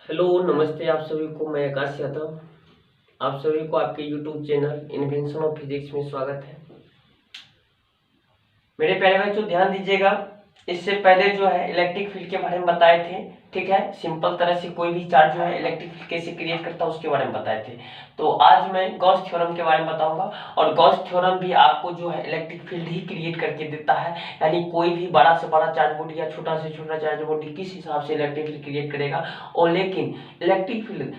Hello नमस्ते आप सभी को। मैं आकाश यादव आप सभी को आपके YouTube channel invention of physics में स्वागत है। मेरे प्यारे बच्चों ध्यान दीजिएगा। इससे पहले जो है इलेक्ट्रिक फील्ड के बारे में बताए थे, ठीक है। सिंपल तरह से कोई भी चार्ज जो है इलेक्ट्रिक फील्ड कैसे क्रिएट करता है उसके बारे में बताए थे। तो आज मैं गॉस थ्योरम के बारे में बताऊंगा। और गॉस थ्योरम भी आपको जो है इलेक्ट्रिक फील्ड ही क्रिएट करके देता है, यानी कोई भी बड़ा से बड़ा चार्ज बॉडी या छोटा से छोटा चार्ज बॉडी किस हिसाब से इलेक्ट्रिक फील्ड क्रिएट करेगा और लेकिन इलेक्ट्रिक फील्ड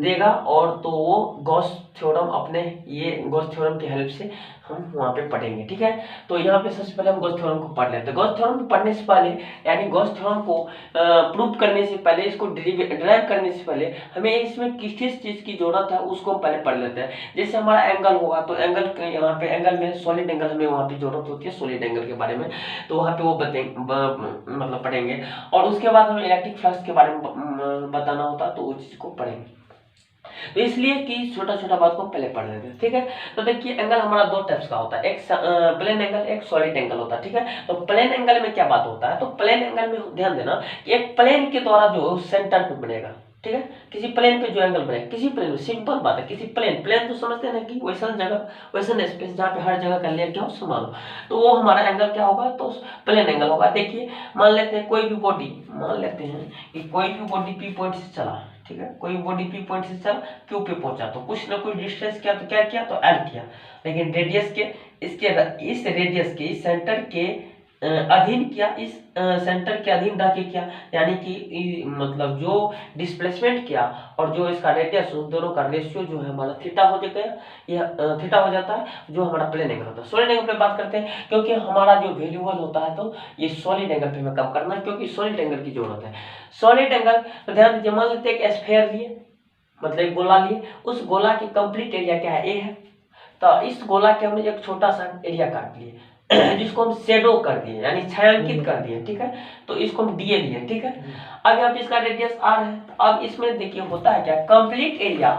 देगा। और तो वो गॉस थ्योरम अपने ये गॉस थ्योरम की हेल्प से हम वहाँ पे पढ़ेंगे, ठीक है। तो यहाँ पे सबसे पहले हम गॉस थ्योरम को पढ़ लेते हैं। गॉस थ्योरम पढ़ने से पहले यानी गॉस थ्योरम को प्रूव करने से पहले, इसको डिराइव करने से पहले हमें इसमें किस किस चीज की जरूरत है उसको हम पहले पढ़ लेते हैं। जैसे हमारा एंगल होगा तो एंगल यहाँ पे एंगल में सॉलिड एंगल हमें वहाँ पे जरूरत होती है सॉलिड एंगल के बारे में, तो वहाँ पे वो मतलब पढ़ेंगे। और उसके बाद हमें इलेक्ट्रिक फ्लक्स के बारे में बताना होता है तो उस चीज को पढ़ेंगे। तो इसलिए कि छोटा छोटा बात को पहले पढ़ लेते हैं, ठीक है। तो देखिए एंगल हमारा दो टाइप्स का होता है, एक प्लेन एंगल, एक सॉलिड एंगल होता है, ठीक है। तो प्लेन एंगल में क्या बात होता है, तो प्लेन एंगल में ध्यान देना कि एक प्लेन के द्वारा जो सेंटर पे बनेगा, ठीक है। किसी प्लेन पे जो एंगल बनेगा, किसी प्लेन में, सिंपल बात है, किसी प्लेन प्लेन तो समझते हैं ना कि वैसा जगह वैसा स्पेस जहाँ पे हर जगह का लेफ्ट क्या हो समान हो, तो वो हमारा एंगल क्या होगा, तो प्लेन एंगल होगा। देखिए मान लेते हैं कोई भी बॉडी, मान लेते हैं कि कोई भी बॉडी पी पॉइंट से चला, ठीक है। कोई बॉडी पी पॉइंट से चल क्यू पे पहुंचा, तो कुछ ना कुछ डिस्टेंस किया, तो क्या किया, तो एल किया। लेकिन रेडियस के इसके इस रेडियस के इस सेंटर के अधीन किया, इस सेंटर के अधीन रह के किया, यानी कि मतलब जो डिस्प्लेसमेंट किया और जो इसका रेडियस, उन दोनों का रेशियो जो है हमारा थीटा हो जाता है, यह थीटा हो जाता है, जो हमारा प्लेन एंगल होता है। सॉलिड एंगल पे बात करते हैं, क्योंकि हमारा जो वैल्यूबल होता है तो ये सॉलिड एंगल पे हमें कम करना है, क्योंकि सॉलिड एंगल की जरूरत है। सॉलिड एंगल तो ध्यान दीजिए, मान लेते हैं एक स्फीयर लिए, मतलब एक गोला लिए, उस गोला की कंप्लीट एरिया क्या है, ए है। तो इस गोला के हमने एक छोटा सा एरिया काट लिए जिसको हम शेडो कर दिए, यानी छायांकित कर दिए, ठीक है। तो इसको हम डीए लिए, ठीक है। अब यहाँ पे इसका रेडियस आर है। अब इसमें देखिए होता है क्या, कंप्लीट एरिया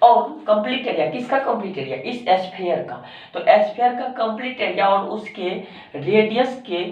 और कंप्लीट एरिया, किसका कंप्लीट एरिया, इस एस्फीयर का। तो एस्फीयर का कंप्लीट एरिया और उसके रेडियस के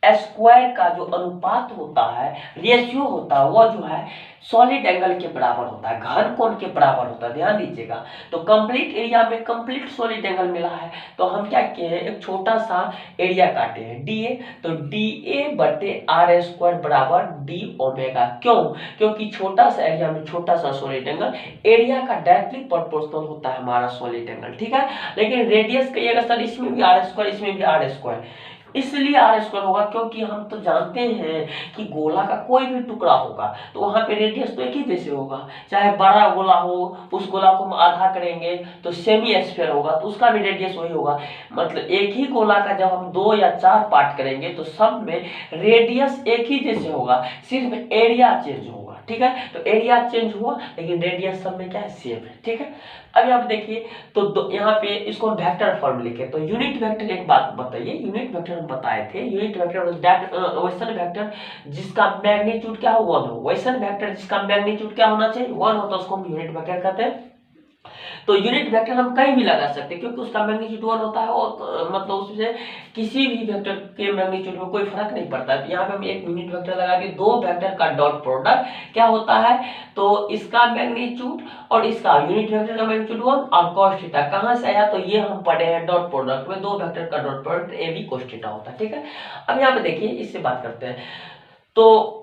स्क्वायर का जो अनुपात होता है, रेशियो होता है, वो जो है सॉलिड एंगल के बराबर होता है, घन कोण के बराबर होता है। ध्यान दीजिएगा। तो कंप्लीट एरिया में कंप्लीट सॉलिड एंगल मिला है, तो हम क्या किए हैं, एक छोटा सा एरिया काटे हैं डीए। तो डीए बटे आर स्क्वायर बराबर डी ओमेगा। क्यों, क्योंकि छोटा सा एरिया में छोटा सा सॉलिड एंगल, एरिया का डायरेक्टली प्रोपोर्शनल होता है हमारा सॉलिड एंगल, ठीक है। लेकिन रेडियस कहिएगा सर इसमें भी आर स्क्वायर, इसमें भी आर स्क्वायर, इसलिए आर स्क्वायर होगा क्योंकि हम तो जानते हैं कि गोला का कोई भी टुकड़ा होगा तो वहां पे रेडियस तो एक ही जैसे होगा। चाहे बड़ा गोला हो, उस गोला को हम आधा करेंगे तो सेमी स्फीयर होगा, तो उसका भी रेडियस वही होगा। मतलब एक ही गोला का जब हम 2 या 4 पार्ट करेंगे तो सब में रेडियस एक ही जैसे होगा, सिर्फ एरिया चेंज होगा, ठीक है। तो एरिया चेंज हुआ लेकिन रेडियस सब में क्या है, सेम है, ठीक है। अब यहाँ पे देखिए, तो यहाँ पे इसको हम वेक्टर फॉर्म लिखे, तो यूनिट वेक्टर, एक बात बताइए, यूनिट वेक्टर हम बताए थे, यूनिट वेक्टर वैसन वेक्टर जिसका मैग्नीट्यूड क्या हो, 1 हो। वैसन वेक्टर जिसका मैग्नीट्यूड क्या होना चाहिए, 1 हो, तो उसको हम यूनिट वेक्टर कहते हैं। तो यूनिट वेक्टर हम कहीं भी लगा सकते हैं क्योंकि उसका मैग्नीट्यूड 1 होता है और मतलब उसमें किसी भी वेक्टर के मैग्नीट्यूड में कोई फर्क नहीं पड़ता है। तो यहाँ पे हम एक यूनिट वेक्टर लगा के दो वेक्टर का डॉट प्रोडक्ट क्या होता है, तो इसका मैग्नीट्यूड और इसका यूनिट वेक्टर का मैग्नीट्यूड 1 और cos थीटा कहां से आया, तो ये हम पढ़े हैं डॉट प्रोडक्ट में, दो वेक्टर का dot product A B cos theta होता है, ठीक है। अब यहाँ पे देखिए, इससे बात करते हैं, तो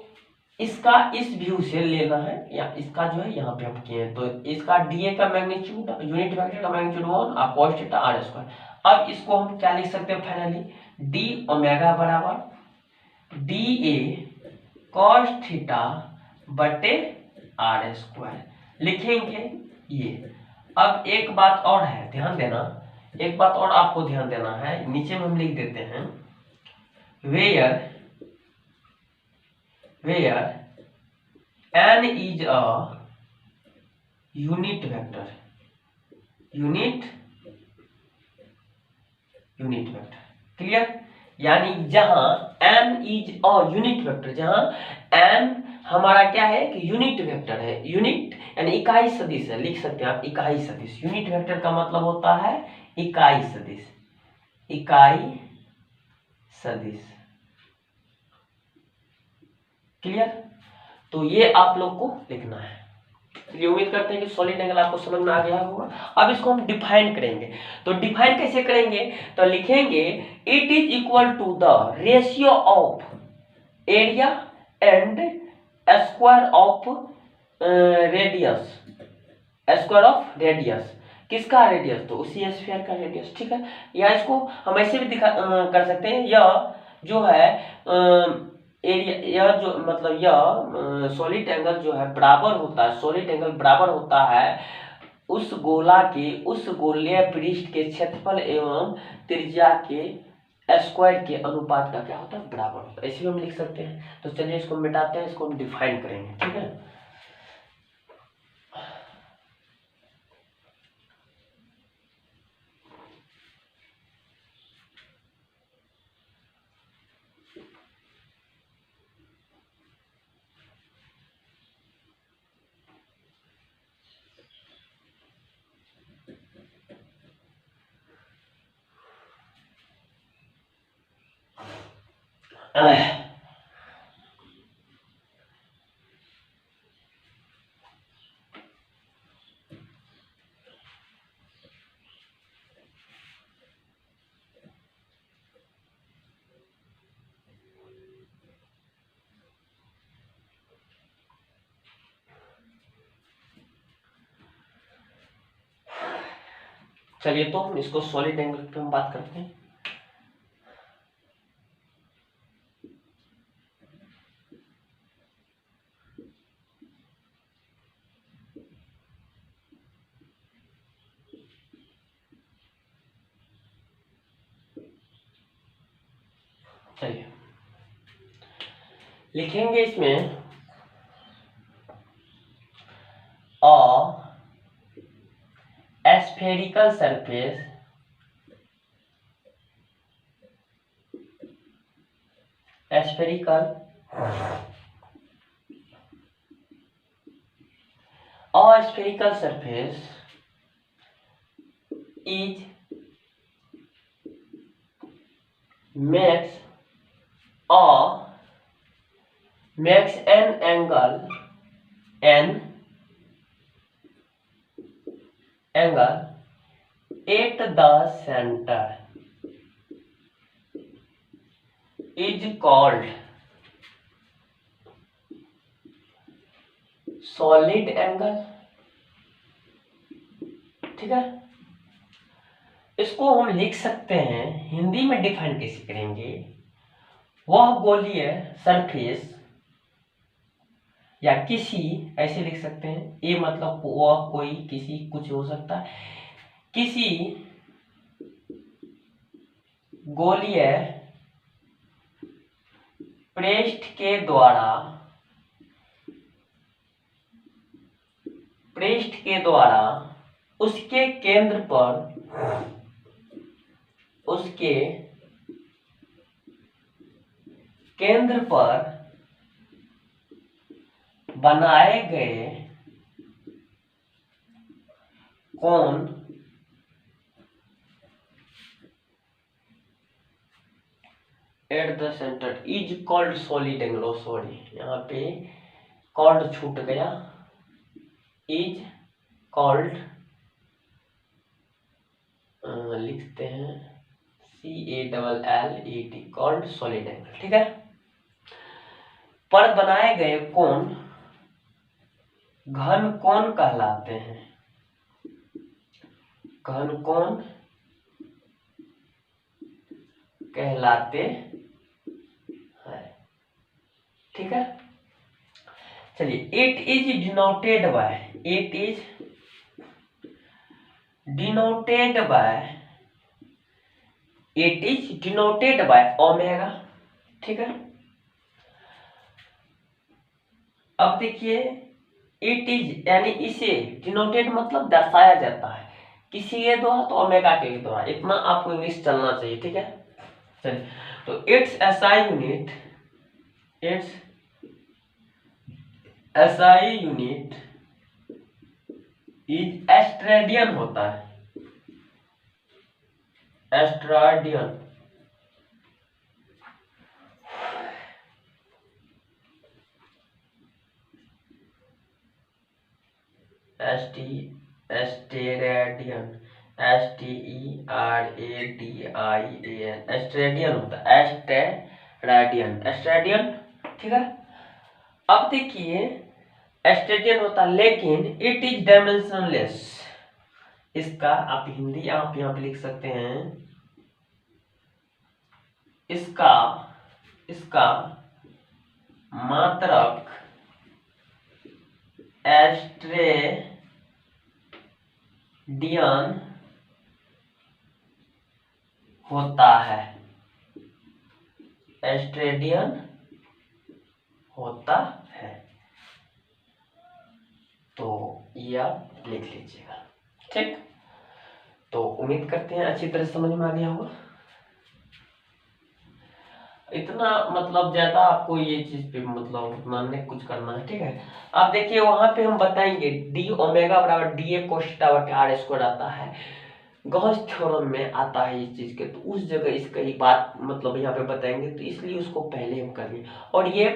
इसका इस व्यू से लेना है, या इसका जो है यहाँ पे हम किए, तो इसका डीए का मैग्नीट्यूड, यूनिट वेक्टर का मैग्नीट्यूड 1 और cos थीटा आर स्क्वायर। अब इसको हम क्या लिख सकते हैं फाइनली, डी ओमेगा बराबर डी ए cos थीटा बटे आर स्क्वायर लिखेंगे ये। अब एक बात और है, ध्यान देना, एक बात और आपको ध्यान देना है, नीचे में हम लिख देते हैं, where n is a unit vector, unit vector, clear. यानी जहां n is a unit vector, जहां n हमारा क्या है कि यूनिट वेक्टर है, यूनिट यानी इकाई सदिश है, लिख सकते हैं आप इकाई सदिश। यूनिट वेक्टर का मतलब होता है इकाई सदिश, इकाई सदिश, क्लियर। तो ये आप लोग को लिखना है। ये उम्मीद करते हैं कि सॉलिड एंगल आपको समझ में आ गया होगा। अब इसको हम डिफाइन करेंगे। तो डिफाइन कैसे करेंगे, तो लिखेंगे it is equal to the ratio of area and square of radius, square of radius. किसका रेडियस, तो उसी स्फीयर का रेडियस, ठीक है। या इसको हम ऐसे भी कर सकते हैं, यह जो है एरिया, यह जो मतलब यह सॉलिड एंगल जो है बराबर होता है, सॉलिड एंगल बराबर होता है उस गोला के, उस गोलीय पृष्ठ के क्षेत्रफल एवं त्रिज्या के स्क्वायर के अनुपात का क्या होता है, बराबर होता है। ऐसे भी हम लिख सकते हैं। तो चलिए इसको मिटाते हैं, इसको हम डिफाइन करेंगे, ठीक है। चलिए तो हम इसको सॉलिड एंगल पे हम बात करते हैं। चलिए लिखेंगे इसमें spherical surface spherical spherical surface is makes an angle at the center is called solid angle, ठीक है। इसको हम लिख सकते हैं, हिंदी में डिफाइन कैसे करेंगे, वह गोलीय सरफेस या किसी, ऐसे लिख सकते हैं, ये मतलब वह, कोई, किसी, कुछ हो सकता है, किसी गोलीय पृष्ठ के द्वारा उसके केंद्र पर बनाए गए कोण at the centre is called solid angle. Sorry, यहाँ पे कॉल्ड छूट गया, इज कॉल्ड, लिखते हैं CALLED, कॉल्ड सॉलिड एंगल, ठीक है। पर बनाए गए कोण घन कोण कहलाते हैं, घन कोण कहलाते हैं, ठीक है। चलिए it is denoted by omega, ठीक है। अब देखिए इट इज यानी इसे डिनोटेड मतलब दर्शाया जाता है किसी के द्वारा, तो ओमेगा के द्वारा। इतना आपको इंग्लिश चलना चाहिए, ठीक है। चलिए तो इट्स SI यूनिट इज एस्ट्रेडियन होता है, एस्ट्राडियन। एस्टेरेडियन, STERADIAN, एस्टेरेडियन होता है, एस्टेरेडियन, ठीक है। अब देखिए एस्टेरेडियन होता है लेकिन इट इज डायमेंशनलेस। इसका आप हिंदी आप यहाँ पे लिख सकते हैं, इसका मात्रक एस्टेरेडियन होता है, एस्टेरेडियन होता है। तो ये आप लिख लीजिएगा, ठीक। तो उम्मीद करते हैं अच्छी तरह समझ में आ गया होगा। इतना मतलब ज्यादा आपको ये चीज पे मतलब मानने कुछ करना है, ठीक है। अब देखिए वहां पे हम बताएंगे डी ओमेगा बराबर डी ए कोस थीटा बटे आर स्क्वायर आता है, गॉस थ्योरम में आता है इस चीज के, तो उस जगह इसका ही बात मतलब यहाँ पे बताएंगे, तो इसलिए उसको पहले हम करेंगे। और ये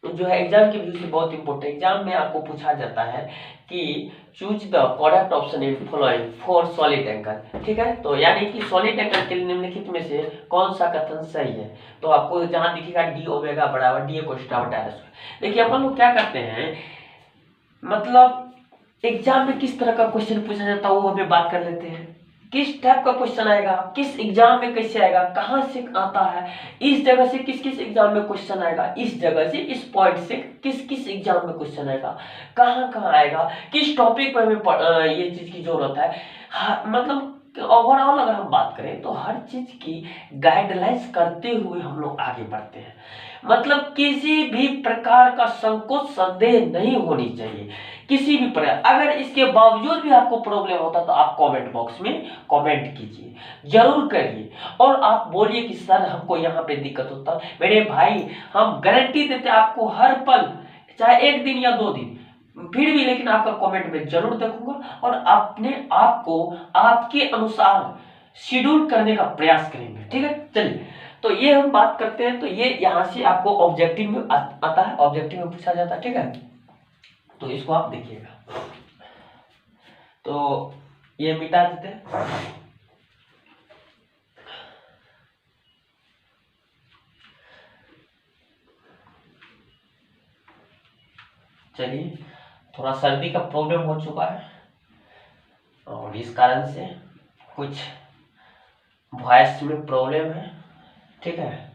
जो है एग्जाम के व्यू से बहुत इंपॉर्टेंट, एग्जाम में आपको पूछा जाता है कि choose the correct option in following for solid angle, ठीक है। तो यानी कि सॉलिड एंगल के निम्नलिखित में से कौन सा कथन सही है, तो आपको जहां दिखेगा डी ओमेगा बराबर डी ए कोस थीटा बटे आर स्क्वायर। देखिए अपन लोग क्या करते हैं, मतलब एग्जाम में किस तरह का क्वेश्चन पूछा जाता है वो हमें बात कर लेते हैं, किस टाइप का क्वेश्चन आएगा, किस एग्जाम में कैसे आएगा, कहां से आता है, इस जगह से किस किस एग्जाम में क्वेश्चन आएगा, इस जगह से इस पॉइंट से किस किस एग्जाम में क्वेश्चन आएगा, कहां कहां आएगा, किस टॉपिक पर हमें ये चीज की जरूरत है। मतलब ओवरऑल अगर हम बात करें तो हर चीज की गाइडलाइंस करते हुए हम लोग आगे बढ़ते हैं। मतलब किसी भी प्रकार का संकोच संदेह नहीं होनी चाहिए, किसी भी प्रकार। अगर इसके बावजूद भी आपको प्रॉब्लम होता तो आप कमेंट बॉक्स में कमेंट कीजिए, जरूर करिए, और आप बोलिए कि सर हमको यहाँ पे दिक्कत होता। मेरे भाई हम गारंटी देते आपको हर पल, चाहे एक दिन या 2 दिन, फिर भी लेकिन आपका कमेंट में जरूर देखूंगा और अपने आप को आपके अनुसार शेड्यूल करने का प्रयास करेंगे, ठीक है। चलिए तो ये हम बात करते हैं, तो ये यहाँ से आपको ऑब्जेक्टिव में आता है, ऑब्जेक्टिव में पूछा जाता है, ठीक है। तो इसको आप देखिएगा, तो ये मिटा देते हैं। चलिए थोड़ा सर्दी का प्रॉब्लम हो चुका है और इस कारण से कुछ वॉइस में प्रॉब्लम है, ठीक है।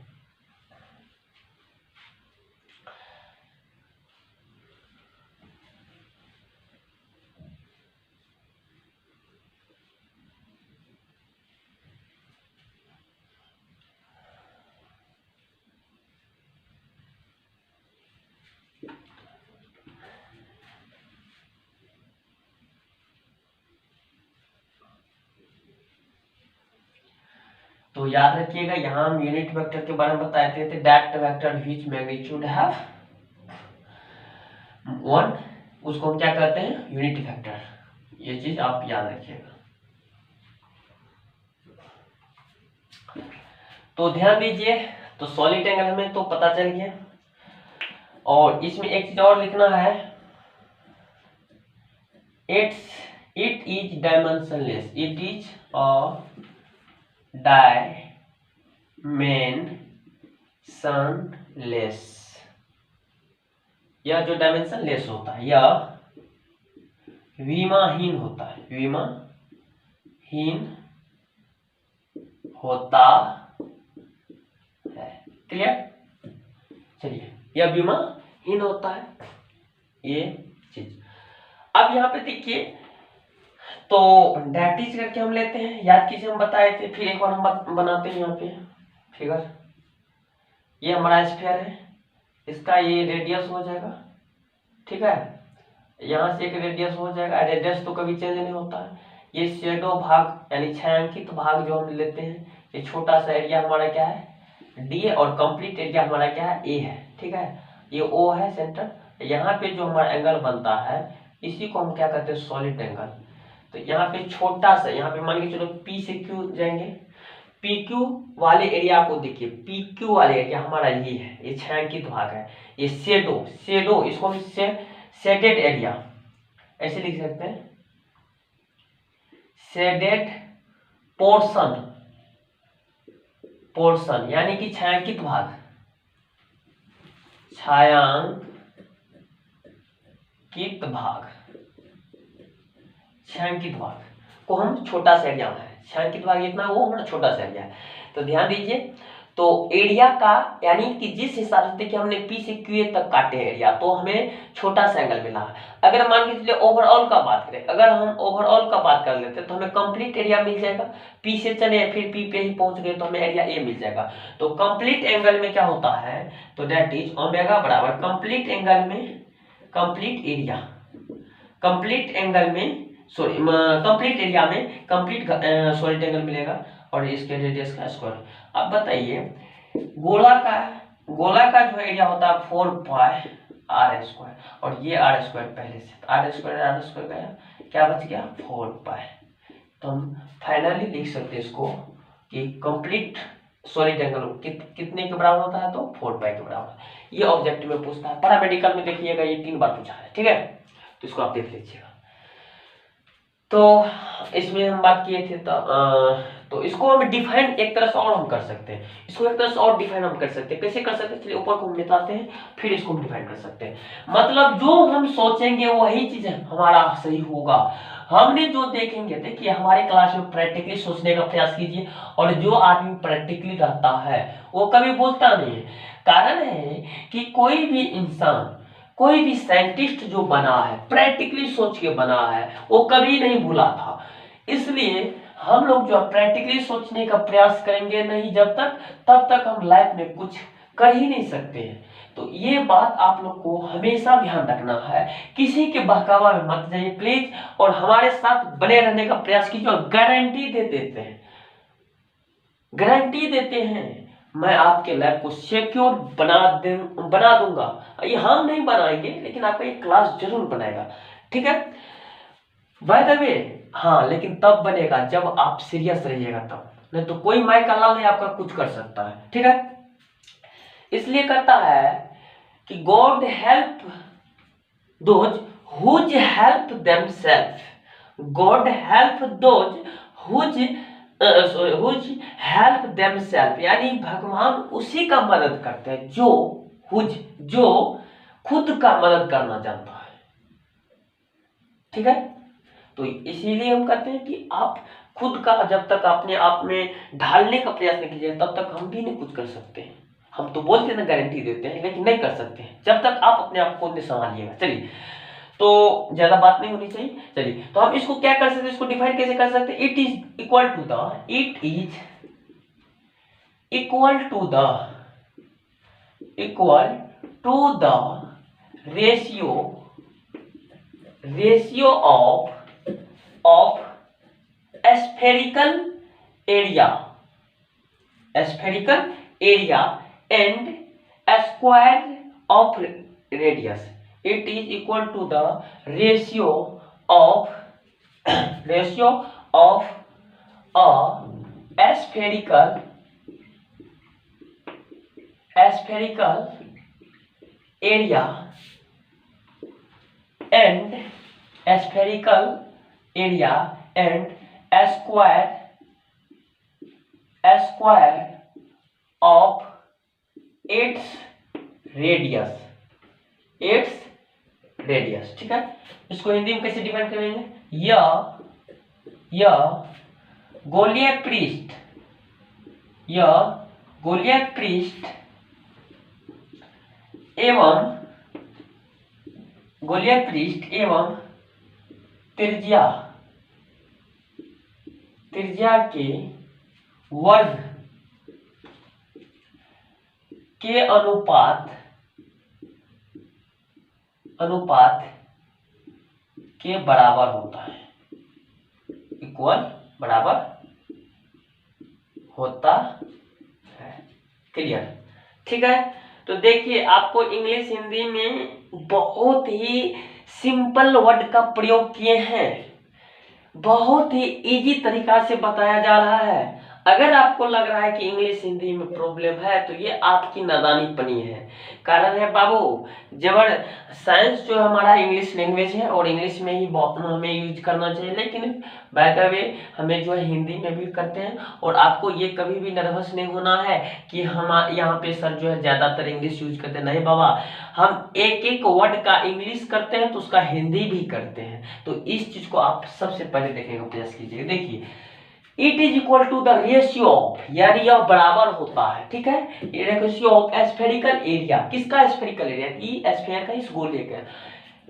तो याद रखिएगा यहाँ हम यूनिट वेक्टर के बारे में बताए थे, that vector which magnitude have 1, उसको हम क्या कहते हैं, यूनिट वेक्टर। ये चीज आप याद रखिएगा। तो ध्यान दीजिए, तो सॉलिड एंगल हमें तो पता चल गया, और इसमें एक चीज और लिखना है, it is dimensionless, it is a dimensionless. यह जो डायमेंशनलेस होता है यह विमाहीन होता है, विमाहीन होता है, क्लियर। चलिए यह विमाहीन होता है, ये चीज। अब यहाँ पे देखिए, तो डैटिज करके हम लेते हैं, याद कीजिए हम बताए थे, फिर एक बार हम बनाते हैं यहाँ पे फिगर। ये हमारा स्फीयर है, इसका ये रेडियस हो जाएगा, ठीक है। यहाँ से एक रेडियस हो जाएगा, रेडियस तो कभी चेंज नहीं होता है। ये शेडो भाग यानी छायांकित भाग जो हम लेते हैं, ये छोटा सा एरिया हमारा क्या है, डी है, और कंप्लीट एरिया हमारा क्या है, ए है, ठीक है। ये ओ है सेंटर, यहाँ पे जो हमारा एंगल बनता है इसी को हम क्या कहते हैं, सॉलिड एंगल। तो यहाँ पे छोटा सा, यहाँ पे मान के चलो पी से क्यू जाएंगे, पी क्यू वाले एरिया को देखिए, पी क्यू वाले एरिया हमारा ये है, ये छायांकित भाग है। ये शेडो, इसको हम शेडेड एरिया, ऐसे लिख सकते हैं, शेडेड पोर्शन, पोर्शन यानी कि छायांकित भाग, छायांकित भाग, छायांकित भाग को हम छोटा सा एरिया है, छायांकित भाग इतना, वो हमारा छोटा सा एरिया है। तो ध्यान दीजिए, तो एरिया का यानी कि जिस हिसाब से कि हमने पी से क्यू तक काटे एरिया, तो हमें छोटा सा एंगल मिला। अगर मान के चलिए ओवरऑल का बात करें, अगर हम ओवरऑल का बात कर लेते हैं तो हमें कंप्लीट एरिया मिल जाएगा। पी से चले फिर पी पे ही पहुंच गए तो हमें एरिया ए मिल जाएगा। तो कंप्लीट एंगल में क्या होता है, तो दैट इज ओमेगा बराबर कंप्लीट एंगल में कंप्लीट एरिया, कंप्लीट एंगल में सॉरी कंप्लीट एरिया में कंप्लीट सॉलिड एंगल मिलेगा और इसके रेडियस का स्क्वायर। अब बताइए, गोला का जो एरिया होता है 4 पाई आर स्क्वायर, और ये आर स्क्वायर पहले से, आर स्क्वायर गया, क्या बच गया 4 पाई। तो हम फाइनली लिख सकते हैं इसको कि कंप्लीट सॉलिड एंगल कितने के बराबर होता है, तो 4 पाई के बराबर। ये ऑब्जेक्टिव में पूछता है, पैरामेडिकल में देखिएगा ये 3 बार पूछा है, ठीक है, तो इसको आप देख लीजिएगा। तो इसमें हम बात किए थे, तो इसको हम डिफाइन एक तरह से और हम कर सकते हैं, इसको एक तरह से और डिफाइन हम कर सकते हैं। कैसे कर सकते हैं, चलिए ऊपर को हम मिटाते हैं, फिर इसको हम डिफाइन कर सकते हैं। मतलब जो हम सोचेंगे वही चीज हमारा सही होगा। हमने जो देखेंगे, देखिए हमारे क्लास में प्रैक्टिकली सोचने का प्रयास कीजिए, और जो आदमी प्रैक्टिकली रहता है वो कभी बोलता नहीं है। कारण है कि कोई भी इंसान, कोई भी साइंटिस्ट जो बना है, प्रैक्टिकली सोच के बना है, वो कभी नहीं भूला था। इसलिए हम लोग जो प्रैक्टिकली सोचने का प्रयास करेंगे नहीं जब तक, तब तक हम लाइफ में कुछ कर ही नहीं सकते हैं। तो ये बात आप लोग को हमेशा ध्यान रखना है, किसी के बहकावा में मत जाइए प्लीज, और हमारे साथ बने रहने का प्रयास कीजिए। और गारंटी दे देते हैं, गारंटी देते हैं, मैं आपके लैब को सिक्योर बना दूंगा। ये हम नहीं बनाएंगे, लेकिन आपका ये क्लास जरूर बनाएगा, ठीक है। बाय द वे, हाँ, लेकिन तब बनेगा जब आप सीरियस रहिएगा तब, नहीं तो कोई माई का लाल नहीं आपका कुछ कर सकता है, ठीक है। इसलिए कहता है कि God help those whose help themselves, God help those whose help themselves, यानी भगवान उसी का मदद करते हैं जो खुद का मदद करना जानता है, ठीक है। तो इसीलिए हम कहते हैं कि आप खुद का जब तक अपने आप में ढालने का प्रयास नहीं कीजिए, तब तक हम भी नहीं कुछ कर सकते हैं। हम तो बोलते हैं ना, गारंटी देते हैं, लेकिन नहीं कर सकते हैं जब तक आप अपने आप को नहीं संभालिएगा। चलिए, तो ज्यादा बात नहीं होनी चाहिए। चलिए, तो हम इसको क्या कर सकते हैं, इसको डिफाइन कैसे कर सकते हैं, it is equal to the ratio of spherical area and square of radius. It is equal to the ratio of a spherical area and a square of its radius, ठीक है। इसको हिंदी में कैसे डिफाइन करेंगे, यह गोलीय पृष्ठ एवं त्रिज्या के वर्ग के अनुपात के बराबर होता है, इक्वल बराबर होता है। क्लियर, ठीक है। तो देखिए, आपको इंग्लिश हिंदी में बहुत ही सिंपल वर्ड का प्रयोग किए हैं, बहुत ही इजी तरीका से बताया जा रहा है। अगर आपको लग रहा है कि इंग्लिश हिंदी में प्रॉब्लम है तो ये आपकी नादानीपनी है। कारण है बाबू, जबर साइंस जो हमारा इंग्लिश लैंग्वेज है और इंग्लिश में ही हमें यूज करना चाहिए, लेकिन बाय द वे हमें जो है हिंदी में भी करते हैं। और आपको ये कभी भी नर्वस नहीं होना है कि हम यहाँ पे सर जो है ज़्यादातर इंग्लिश यूज करते हैं। नहीं बाबा, हम एक एक वर्ड का इंग्लिश करते हैं तो उसका हिंदी भी करते हैं। तो इस चीज़ को आप सबसे पहले देखने का प्रयास कीजिएगा। देखिए, it is equal to the ratio of, यानी यह बराबर होता है, ठीक है, रेशियो ऑफ स्फेरिकल एरिया। किसका स्फेरिकल एरिया? ई स्फेयर का, इस गोले का,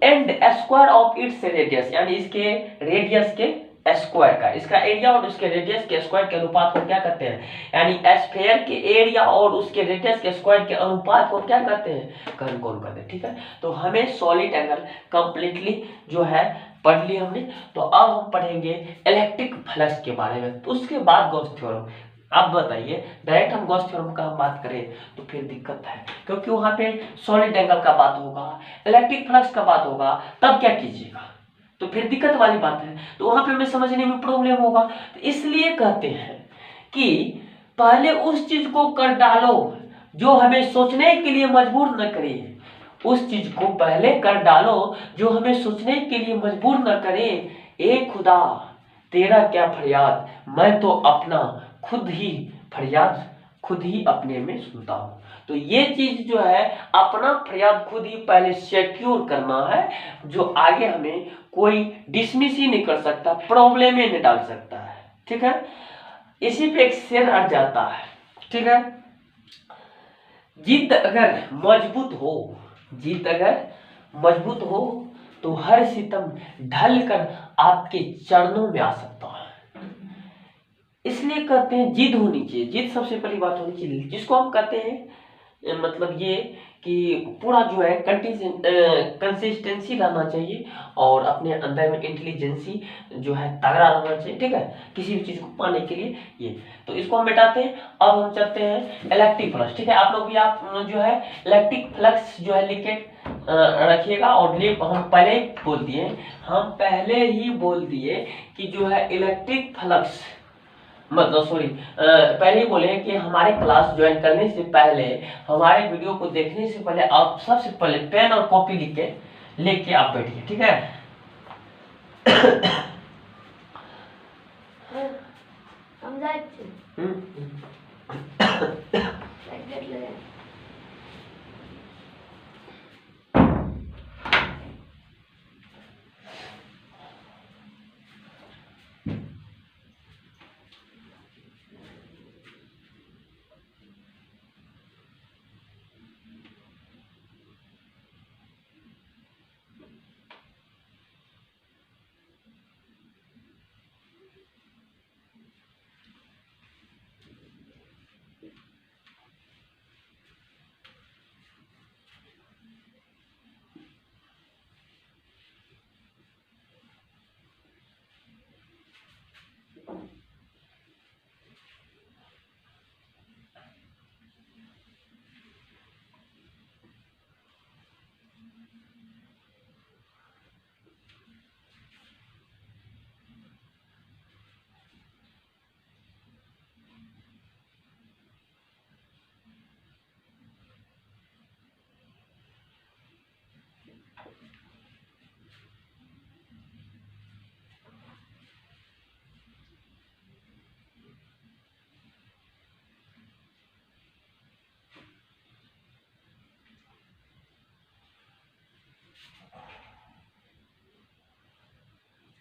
and square of its radius, यानी इसके रेडियस के स्क्वायर का, इसका एरिया और उसके रेडियस के स्क्वायर के अनुपात को क्या कहते हैं? यानी स्फेयर के एरिया और उसके रेडियस के स्क्वायर के अनुपात को क्या कहते हैं? घनकोण कहते हैं, ठीक है। तो हमें सॉलिड एंगल कंप्लीटली जो है पढ़ ली हमने। तो अब हम पढ़ेंगे इलेक्ट्रिक फ्लक्स के बारे में, तो उसके बाद गॉस थ्योरम। आप बताइए, डायरेक्ट हम गॉस थ्योरम का बात करें तो फिर दिक्कत है, क्योंकि वहां पे सॉलिड एंगल का बात होगा, इलेक्ट्रिक फ्लक्स का बात होगा, तब क्या कीजिएगा? तो फिर दिक्कत वाली बात है, तो वहां पे हमें समझने में प्रॉब्लम होगा। तो इसलिए कहते हैं कि पहले उस चीज को कर डालो जो हमें सोचने के लिए मजबूर न करे। उस चीज को पहले कर डालो जो हमें सोचने के लिए मजबूर न करे। ए खुदा तेरा क्या फरियाद, मैं तो अपना खुद ही फरियाद खुद ही अपने में सुनता हूं। तो ये चीज जो है, अपना फरियाद खुद ही पहले सिक्योर करना है, जो आगे हमें कोई डिसमिस ही नहीं कर सकता, प्रॉब्लम में नहीं डाल सकता है, ठीक है। इसी पे एक शेर अड़ जाता है, ठीक है। जिद अगर मजबूत हो, जिद अगर मजबूत हो तो हर सितम ढल कर आपके चरणों में आ सकता है। इसलिए कहते हैं जिद होनी चाहिए, जिद सबसे पहली बात होनी चाहिए, जिसको हम कहते हैं मतलब ये कि पूरा जो है कंसिस्टेंसी रहना चाहिए और अपने अंदर में इंटेलिजेंसी जो है तगड़ा रहना चाहिए, ठीक है, किसी भी चीज को पाने के लिए। ये तो इसको हम मिटाते हैं। अब हम चलते हैं इलेक्ट्रिक फ्लक्स, ठीक है। आप लोग भी आप जो है इलेक्ट्रिक फ्लक्स जो है लिख के रखिएगा। और हम पहले ही बोल दिए, हम पहले ही बोल दिए कि जो है इलेक्ट्रिक फ्लक्स मतलब सॉरी पहले ही बोले कि हमारे क्लास ज्वाइन करने से पहले, हमारे वीडियो को देखने से पहले आप सबसे पहले पेन और कॉपी लेके आप बैठिए, ठीक है।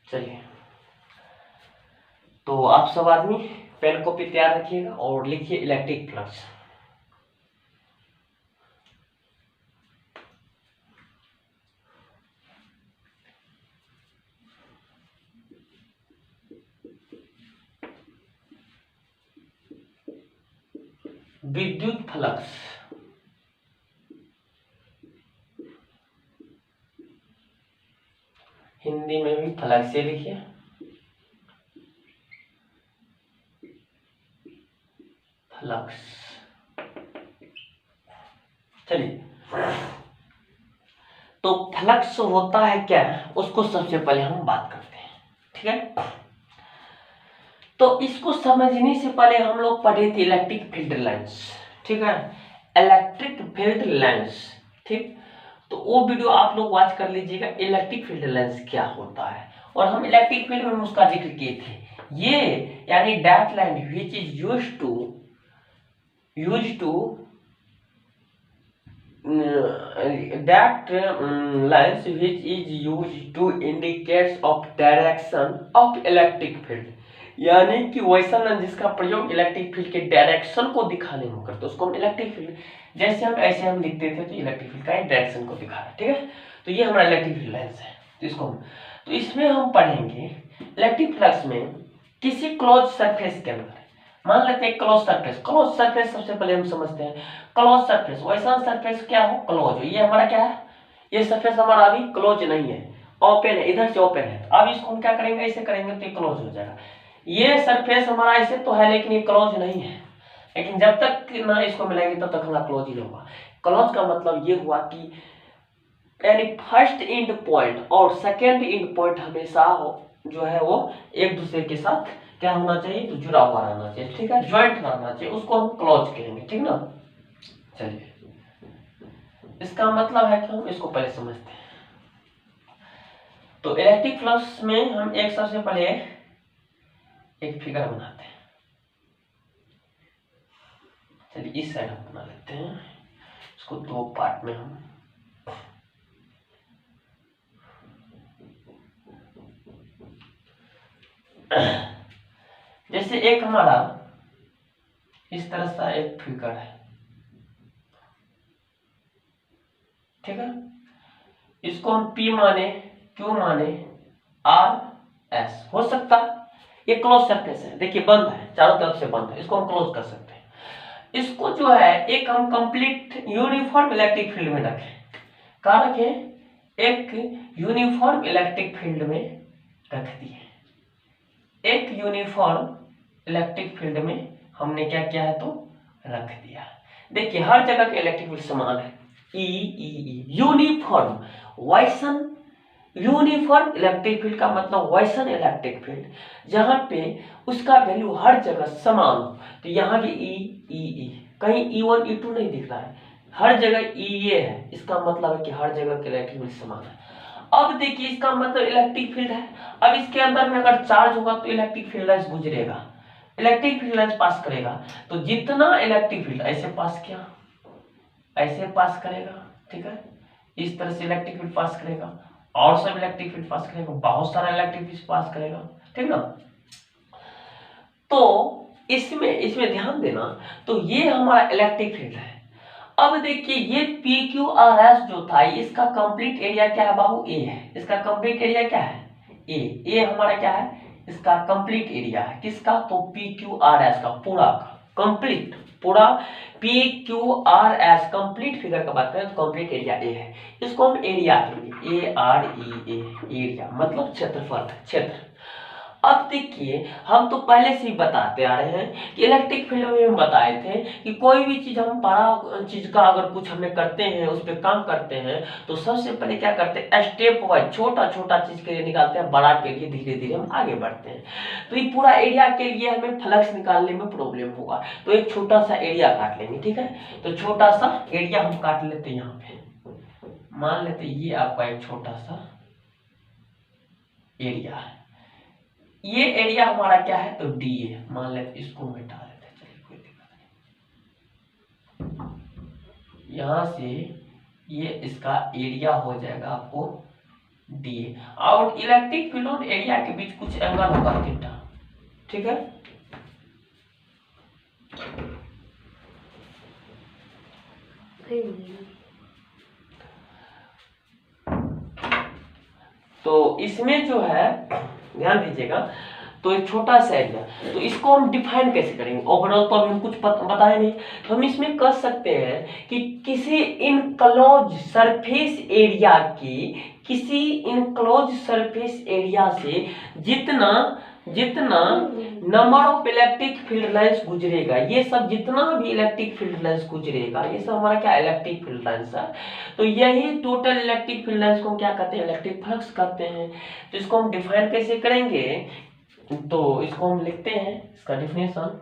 चलिए, तो आप सब आदमी पेन कॉपी तैयार रखिएगा और लिखिए इलेक्ट्रिक फ्लक्स। विद्युत फ्लक्स, हिंदी में भी फ्लक्स से लिखिए, फ्लक्स। चलिए, तो फ्लक्स होता है क्या, उसको सबसे पहले हम बात करते हैं, ठीक है। तो इसको समझने से पहले हम लोग पढ़े थे इलेक्ट्रिक फील्ड लाइंस, ठीक है, इलेक्ट्रिक फील्ड लाइंस, ठीक। तो वो वीडियो आप लोग वॉच कर लीजिएगा, इलेक्ट्रिक फील्ड लाइंस क्या होता है। और हम इलेक्ट्रिक फील्ड में उसका जिक्र किए थे, ये यानी that line which is used to that lines which is used to indicates of direction of electric field, यानी कि वैसा लाइन जिसका प्रयोग इलेक्ट्रिक फील्ड के डायरेक्शन को दिखाने में करते उसको हम इलेक्ट्रिक फील्ड, जैसे हम ऐसे हम लिखते थे तो इलेक्ट्रिक फील्ड का डायरेक्शन को दिखा रहा है, ठीक है। तो ये हमारा इलेक्ट्रिक फील्ड लाइन्स है। तो इसको तो इसमें हम पढ़ेंगे इलेक्ट्रिक फ्लक्स में किसी क्लोज सरफेस के अंदर, मान लेते हैं क्लोज सरफेस सबसे पहले हम समझते हैं क्लोज सरफेस, वैसा सरफेस क्या हो, क्लोज हो। ये हमारा क्या है, ये सरफेस हमारा अभी क्लोज नहीं है, ओपन है, इधर से ओपन है। अब इसको हम क्या करेंगे, ऐसे करेंगे तो ये क्लोज हो जाएगा। ये सरफेस हमारा ऐसे तो है लेकिन ये क्लोज नहीं है, लेकिन जब तक ना इसको मिलाएंगे तब तक हमारा क्लोज ही नहीं होगा। क्लोज का मतलब ये हुआ कि यानी फर्स्ट एंड पॉइंट और सेकेंड एंड पॉइंट हमेशा हो जो है वो एक दूसरे के साथ क्या होना चाहिए, तो जुड़ा हुआ रहना चाहिए, ठीक है, ज्वाइंट रहना चाहिए, उसको हम क्लोज कहेंगे, ठीक ना। चलिए, इसका मतलब है कि हम इसको पहले समझते हैं। तो इलेक्ट्रिक फ्लक्स में हम एक सबसे पहले एक फिगर बनाते हैं। चलिए इस साइड हम बना लेते हैं, इसको दो पार्ट में हम जैसे एक हमारा इस तरह सा एक फिगर है, ठीक है, इसको हम P माने, Q माने, R S हो सकता। ये क्लोज सरफेस है, देखिए बंद है, चारों तरफ से बंद है, इसको हम क्लोज कर सकते हैं। इसको जो है एक हम कंप्लीट यूनिफॉर्म इलेक्ट्रिक फील्ड में रखें, कहाँ रखें, एक यूनिफॉर्म इलेक्ट्रिक फील्ड में रख दिए। एक यूनिफॉर्म इलेक्ट्रिक फील्ड में हमने क्या किया है, तो रख दिया। देखिए हर जगह का इलेक्ट्रिक फील्ड समान है, ई यूनिफॉर्म, वैसन यूनिफॉर्म इलेक्ट्रिक फील्ड का मतलब वैसन इलेक्ट्रिक फील्ड जहां पे उसका वैल्यू हर जगह समान हो। तो यहाँ भी ई कहीं E1 E2 नहीं दिख रहा है, हर जगह ई ये है, इसका मतलब है कि हर जगह के इलेक्ट्रिक फील्ड समान है। अब देखिए इसका मतलब इलेक्ट्रिक फील्ड है, अब इसके अंदर में अगर चार्ज होगा तो इलेक्ट्रिक फील्ड लाइंस गुजरेगा, इलेक्ट्रिक फील्ड लाइंस पास करेगा। तो जितना इलेक्ट्रिक फील्ड ऐसे पास किया, ऐसे पास करेगा, ठीक है, इस तरह से इलेक्ट्रिक फील्ड पास करेगा, और सब इलेक्ट्रिक फील्ड पास करेगा, बहुत सारा इलेक्ट्रिक फील्ड पास करेगा, ठीक ना। तो इसमें ध्यान देना, तो ये हमारा इलेक्ट्रिक फील्ड है। अब देखिए ये PQRS जो था, इसका कंप्लीट एरिया क्या है बाबू, ए है, इसका कंप्लीट एरिया क्या है, ए हमारा क्या है, इसका कंप्लीट एरिया है, किसका, तो PQRS का पूरा का कंप्लीट, पूरा PQRS कंप्लीट फिगर का बात करें तो कंप्लीट एरिया ए है, इसको हम एरिया कहेंगे, एरिया मतलब क्षेत्रफल, क्षेत्र। अब देखिए हम तो पहले से ही बताते आ रहे हैं कि इलेक्ट्रिक फील्ड में हम बताए थे कि कोई भी चीज हम बड़ा चीज का अगर कुछ हमें करते हैं, उस पर काम करते हैं, तो सबसे पहले क्या करते हैं, स्टेप वाइज छोटा छोटा चीज के लिए निकालते हैं, बड़ा के लिए धीरे धीरे हम आगे बढ़ते हैं। तो ये पूरा एरिया के लिए हमें फ्लक्स निकालने में प्रॉब्लम होगा, तो एक छोटा सा एरिया काट लेंगे, ठीक है। तो छोटा सा एरिया हम काट लेते हैं, यहाँ पे मान लेते ये आपका एक छोटा सा एरिया है, ये एरिया हमारा क्या है, तो डी है, मान लेते इसको मिटा लेते हैं, चलिए कोई दिक्कत नहीं। यहां से ये इसका एरिया हो जाएगा आपको डी, और इलेक्ट्रिक फील्ड और एरिया के बीच कुछ एंगल होगा थीटा, ठीक है। तो इसमें जो है ध्यान दीजिएगा, तो एक छोटा सा एरिया, तो इसको हम डिफाइन कैसे करेंगे, ओवरऑल तो अभी हम कुछ बताए नहीं, तो हम इसमें कर सकते हैं कि किसी इनक्लोज सरफेस एरिया की, किसी इनक्लोज सरफेस एरिया से जितना number of electric field lines गुजरेगा, ये सब जितना भी इलेक्ट्रिक फील्ड लाइंस गुजरेगा, ये सब हमारा क्या इलेक्ट्रिक फील्ड लाइंस है। तो यही टोटल इलेक्ट्रिक फील्ड लाइंस को क्या कहते हैं, इलेक्ट्रिक फ्लक्स कहते हैं। तो इसको हम डिफाइन कैसे करेंगे, तो इसको हम लिखते हैं, इसका डिफिनेशन।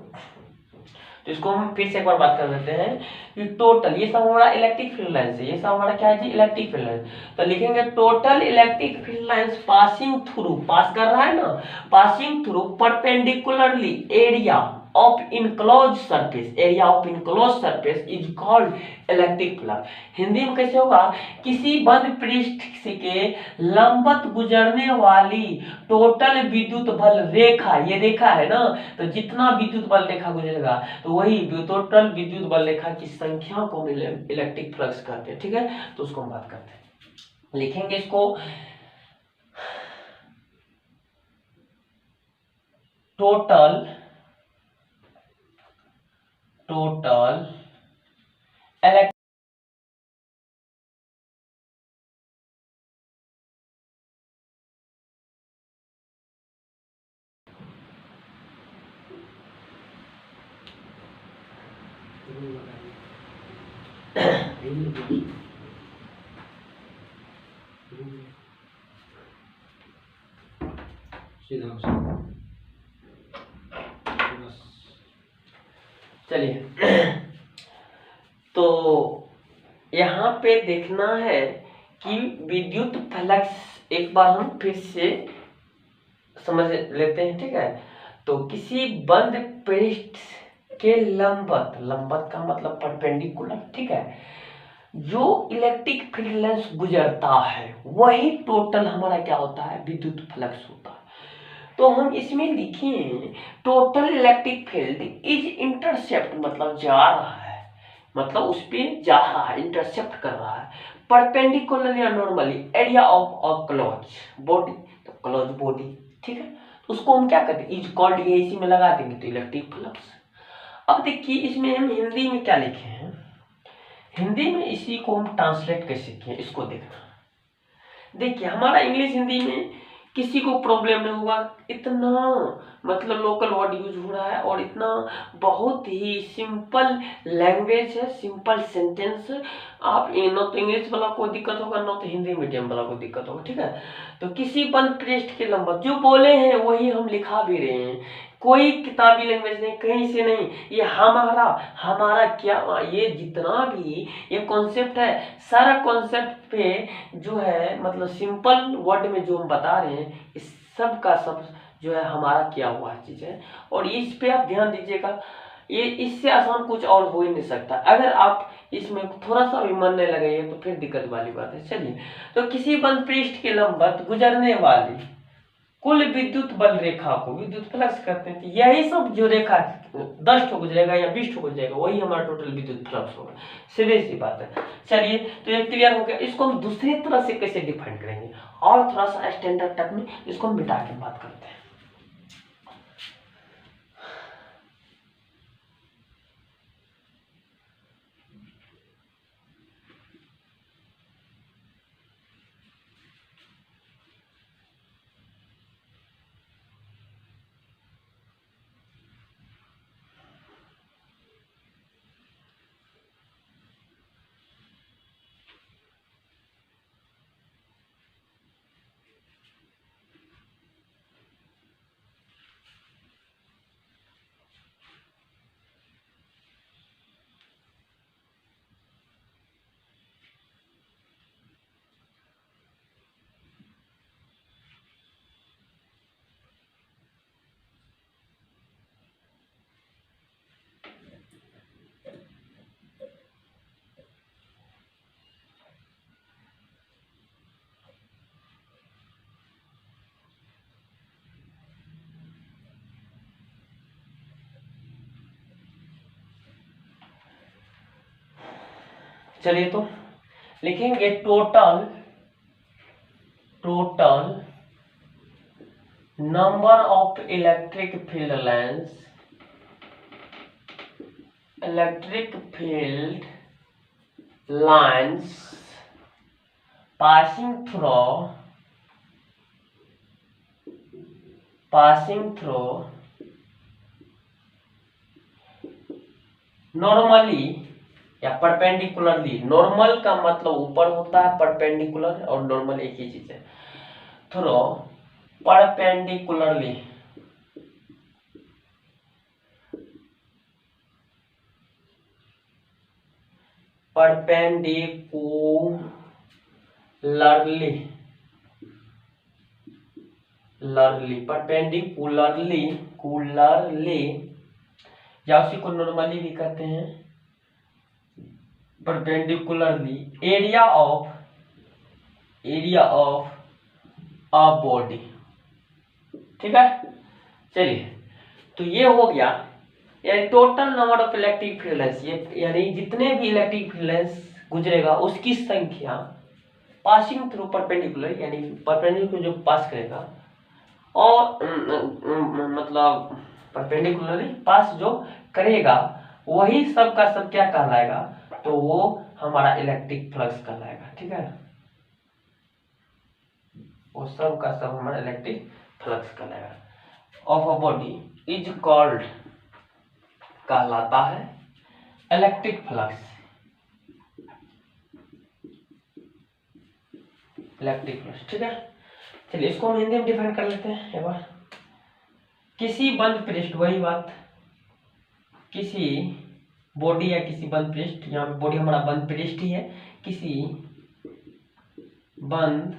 तो इसको हम फिर से एक बार बात कर लेते हैं कि टोटल, ये सब हमारा इलेक्ट्रिक फील्ड लाइंस है, ये सब हमारा क्या है जी, इलेक्ट्रिक फील्ड लाइंस। तो लिखेंगे total electric field lines passing through, pass कर रहा है ना, passing through perpendicularly area of enclose surface, area of enclose surface is called electric flux. Hindi में कैसे होगा, किसी बंद पृष्ठ के लंबवत गुजरने वाली टोटल विद्युत बल रेखा, ये रेखा है ना, तो जितना विद्युत बल रेखा गुजरेगा तो वही टोटल विद्युत बल रेखा की संख्या को इलेक्ट्रिक फ्लक्स कहते हैं। ठीक है, तो उसको हम बात करते हैं, लिखेंगे इसको टोटल इलेक्ट्रिक चलिए तो यहाँ पे देखना है कि विद्युत फ्लक्स एक बार हम फिर से समझ लेते हैं। ठीक है, तो किसी बंद पृष्ठ के लंबवत, लंबवत का मतलब परपेंडिकुलर, ठीक है, जो इलेक्ट्रिक फील्ड लाइंस गुजरता है वही टोटल हमारा क्या होता है, विद्युत फ्लक्स होता है। तो हम इसमें लिखें total electric field is intercept, मतलब जा रहा है, मतलब उस पर जा रहा है, इंटरसेप्ट कर रहा है, परपेंडिकुलर या normally area of a close body, तो क्लोज बॉडी। ठीक है, तो उसको हम क्या कहते हैं, इज कॉल्ड, ये इसी में लगा देंगे तो इलेक्ट्रिक फ्लक्स। अब देखिए इसमें हम हिंदी में क्या लिखे हैं, हिंदी में इसी को हम ट्रांसलेट कैसे किए इसको देखना। देखिए हमारा इंग्लिश हिंदी में किसी को प्रॉब्लम नहीं होगा, इतना मतलब लोकल वर्ड यूज हो रहा है और इतना बहुत ही सिंपल लैंग्वेज है, सिंपल सेंटेंस। आप ना तो इंग्लिश वाला को दिक्कत होगा, ना तो हिंदी मीडियम वाला को दिक्कत होगा। ठीक है, तो किसी बंद पृष्ठ के लंबवत, जो बोले हैं वही हम लिखा भी रहे हैं, कोई किताबी लैंग्वेज नहीं, कहीं से नहीं, ये हमारा हमारा क्या, ये जितना भी ये कॉन्सेप्ट है, सारा कॉन्सेप्ट पे जो है मतलब सिंपल वर्ड में जो हम बता रहे हैं, इस सब का सब जो है हमारा किया हुआ चीज है। और इस पे आप ध्यान दीजिएगा, ये इससे आसान कुछ और हो ही नहीं सकता। अगर आप इसमें थोड़ा सा भी मन नहीं लगाइए तो फिर दिक्कत वाली बात है। चलिए, तो किसी बंद पृष्ठ के लंबवत गुजरने वाली कुल विद्युत बल रेखा को विद्युत फ्लक्स कहते हैं। यही सब जो रेखा 10 ठो गुजरेगा या 20 ठो गुजरेगा वही हमारा टोटल विद्युत फ्लक्स होगा, सीधी सी बात है। चलिए, तो ये क्लियर हो गया। इसको हम दूसरी तरह से कैसे डिफाइन करेंगे, और थोड़ा सा स्टैंडर्ड टर्म में इसको हम मिटा के बात करते हैं। चलिए, तो लिखेंगे total number of electric field lines passing through normally या परपेंडिकुलरली। नॉर्मल का मतलब ऊपर होता है, परपेंडिकुलर और नॉर्मल एक ही चीज है। थ्रो परपेंडिकुलरली परपेंडिकुलरली परपेंडिकुलरली या उसी को नॉर्मली भी कहते हैं perpendicularly area of a body. ठीक है, चलिए, तो ये हो गया यानी total number of electric field lines, ये यानी जितने भी इलेक्ट्रिक फील्ड लाइंस गुजरेगा उसकी संख्या पासिंग थ्रू परपेंडिकुलर, यानी परपेंडिकुलर जो पास करेगा और मतलब परपेंडिकुलरली पास जो करेगा वही सब का सब क्या कहलाएगा, तो वो हमारा इलेक्ट्रिक फ्लक्स कहलाएगा। ठीक है, वो सब का सब हमारा इलेक्ट्रिक फ्लक्स कहलाएगा of a body is called, कहलाता है इलेक्ट्रिक फ्लक्स। ठीक है, चलिए इसको हम हिंदी में डिफाइन कर लेते हैं एक बार। किसी बंद पृष्ठ, वही बात, किसी बॉडी या किसी बंद पृष्ठ, यहाँ पे बॉडी हमारा बंद पृष्ठ ही है, किसी बंद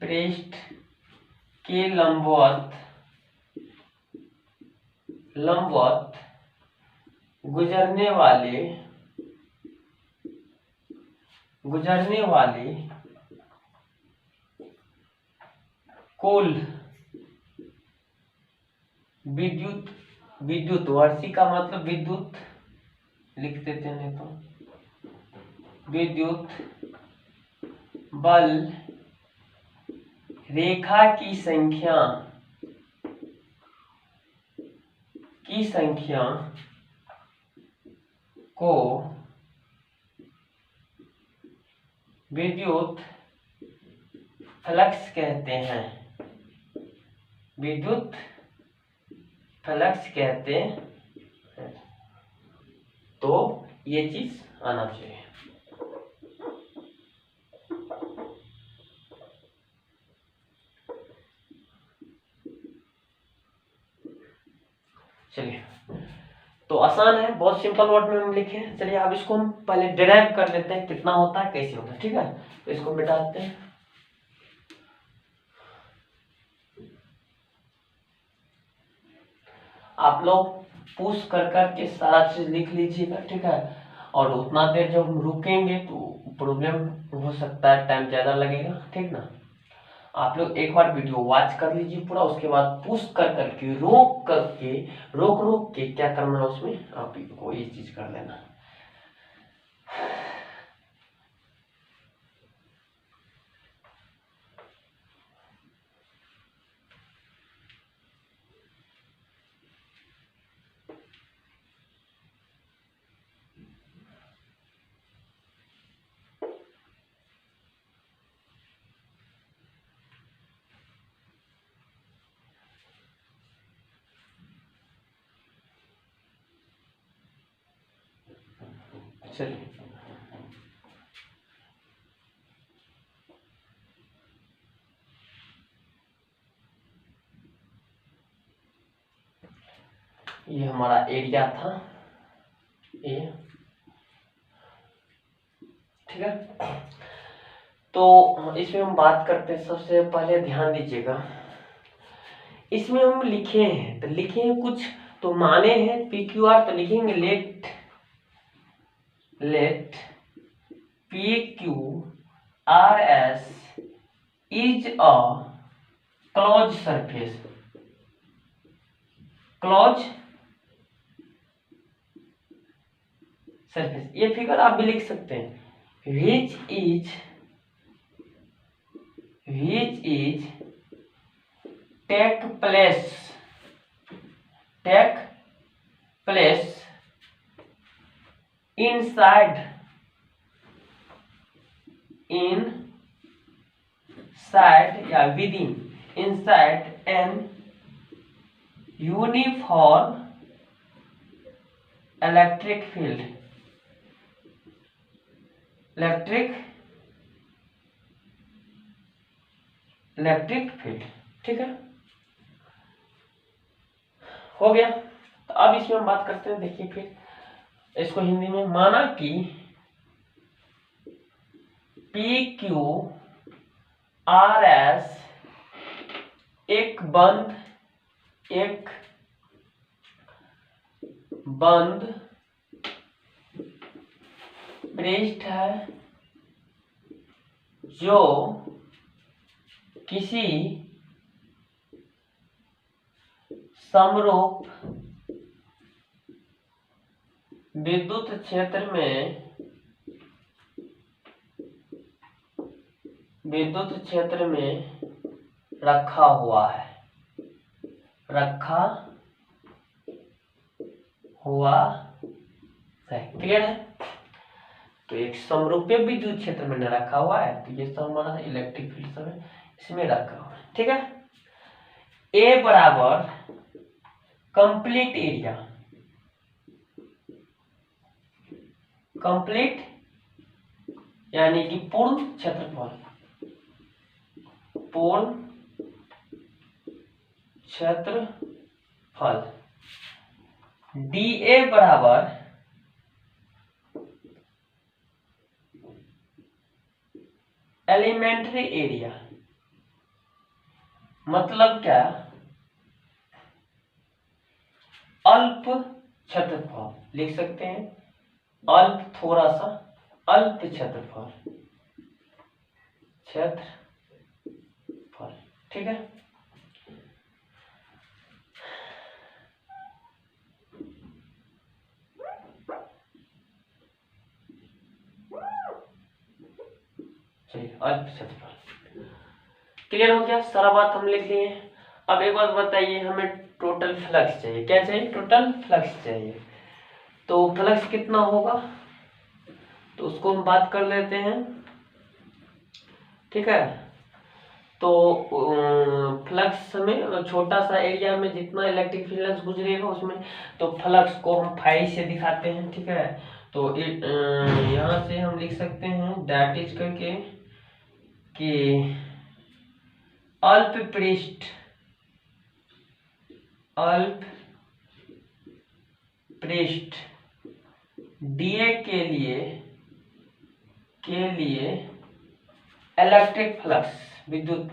पृष्ठ के लंबवत गुजरने वाले कुल विद्युत वर्षी का मतलब विद्युत लिख देते हैं, तो विद्युत बल रेखा की संख्या को विद्युत फ्लक्स कहते हैं, विद्युत फ्लक्स कहते हैं। तो ये चीज आना चाहिए। चलिए, तो आसान है, बहुत सिंपल वर्ड में हम लिखे। चलिए अब इसको हम पहले डिराइव कर लेते हैं, कितना होता है कैसे होता है। ठीक है, तो इसको मिटाते हैं। आप लोग पुश कर करके सारा चीज लिख लीजिएगा। ठीक है, और उतना देर जब हम रुकेंगे तो प्रॉब्लम हो सकता है, टाइम ज्यादा लगेगा। ठीक ना, आप लोग एक बार वीडियो वॉच कर लीजिए पूरा, उसके बाद पुश कर करके रोक के क्या करना है उसमें आप को ये चीज कर लेना। चलिए, ये हमारा एरिया था ये। ठीक है, तो इसमें हम बात करते हैं। सबसे पहले ध्यान दीजिएगा, इसमें हम लिखे हैं तो लिखे हैं कुछ, तो माने हैं PQR, तो लिखेंगे लेट PQRS इज अ क्लोज सरफेस, ये फिगर आप भी लिख सकते हैं, which is take place inside या within inside an uniform electric field, ठीक है, हो गया। तो अब इसमें हम बात करते हैं, देखिए फिर इसको हिंदी में माना कि पी क्यू आर एस एक बंद पृष्ठ है जो किसी समरूप विद्युत क्षेत्र में रखा हुआ है क्लियर है। तो एक समरूपीय विद्युत क्षेत्र में रखा हुआ है, तो ये सब हमारा इलेक्ट्रिक फील्ड सब है, इसमें रखा हुआ है। ठीक है। ए बराबर कंप्लीट एरिया, कंप्लीट यानी कि पूर्ण क्षेत्रफल, डी ए बराबर एलिमेंट्री एरिया, मतलब क्या, अल्प क्षेत्रफल लिख सकते हैं, अल्प थोड़ा सा, अल्प क्षेत्रफल, ठीक है। चलिए अल्प क्षेत्रफल क्लियर हो गया, सारा बात हम लिख लिए। अब एक बात बताइए, हमें टोटल फ्लक्स चाहिए, क्या चाहिए, टोटल फ्लक्स चाहिए। तो फ्लक्स कितना होगा, तो उसको हम बात कर लेते हैं। ठीक है। तो फ्लक्स में छोटा सा एरिया में जितना इलेक्ट्रिक फील्ड गुजरेगा उसमें, तो फ्लक्स को हम फाई से दिखाते हैं। ठीक है। तो यहाँ से हम लिख सकते हैं दैट इज करके कि अल्प पृष्ठ डीए के लिए इलेक्ट्रिक फ्लक्स, विद्युत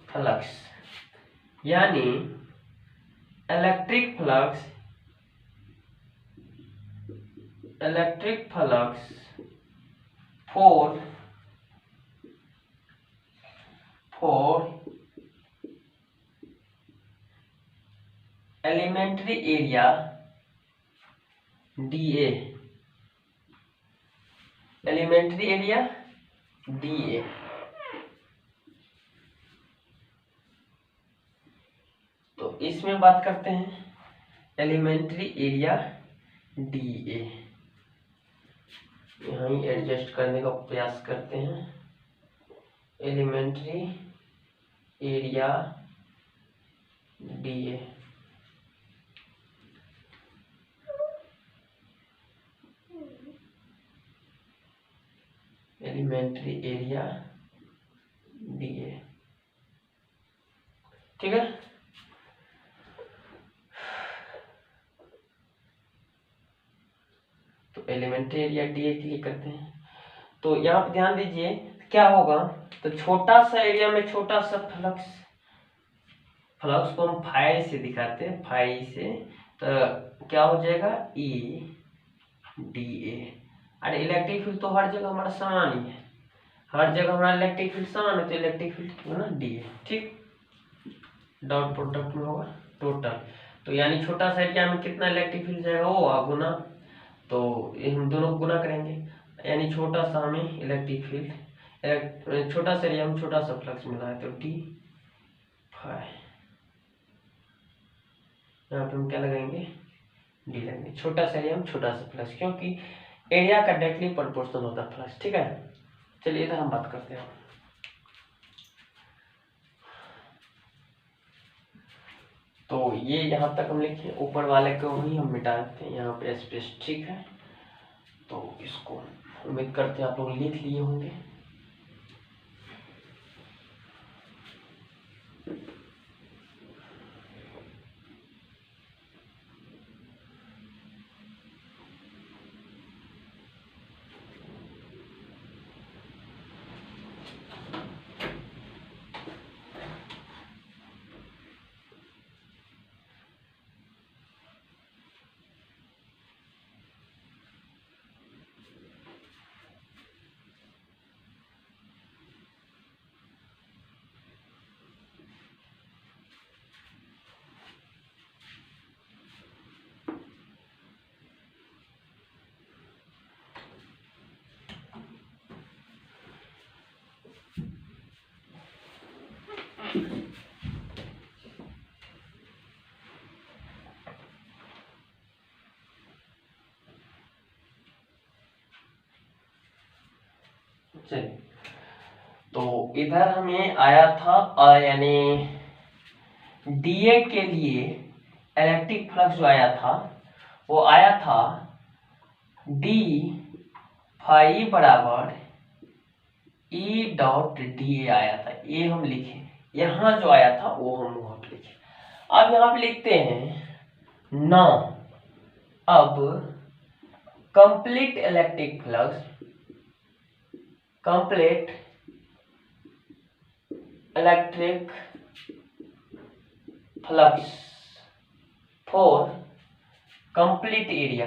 फ्लक्स यानी electric flux for elementary area DA, तो इसमें बात करते हैं एलिमेंट्री एरिया डीए, यहीं एडजस्ट करने का प्रयास करते हैं। Elementary area DA, elementary area DA, ठीक है। तो एलिमेंट्री एरिया डीए के लिए करते हैं। तो यहाँ पे ध्यान दीजिए क्या होगा, तो छोटा सा एरिया में छोटा सा फ्लक्स को हम फाई से दिखाते हैं, फाई से, तो क्या हो जाएगा ई डी ए। अरे इलेक्ट्रिक फील्ड तो हर जगह हमारा समान ही है, हर जगह हमारा इलेक्ट्रिक फील्ड समान है, तो इलेक्ट्रिक फील्ड ना डी ए, ठीक। डॉट प्रोडक्ट में होगा टोटल, तो यानी छोटा सा एरिया में कितना इलेक्ट्रिक फील्ड जाएगा वो गुना, तो हम दोनों गुना करेंगे, यानी छोटा सा हमें इलेक्ट्रिक फील्ड, छोटा सा एरिया में छोटा सा फ्लक्स मिला है, तो डी फाई, यहाँ पे हम क्या लगाएंगे, डी लगाएंगे। छोटा सा एरिया में छोटा सा फ्लक्स, क्योंकि एरिया का डायरेक्टली प्रोपोर्शनल होता है फ्लक्स, ठीक है। चलिए इधर हम बात करते हैं। तो ये यहाँ तक हम लिखे, ऊपर वाले को ही हम मिटा देते हैं, यहाँ पे स्पेस, ठीक है। तो इसको उम्मीद करते हैं आप लोग लिख लिए होंगे। चलिए, तो इधर हमें आया था यानी डीए के लिए इलेक्ट्रिक फ्लक्स जो आया था वो आया था डी फाई बराबर ई डॉट डी ए आया था, ये हम लिखे। यहाँ जो आया था वो हम वहां पे लिखे। अब यहाँ पे लिखते हैं नौ। अब complete electric flux, complete electric flux for complete area,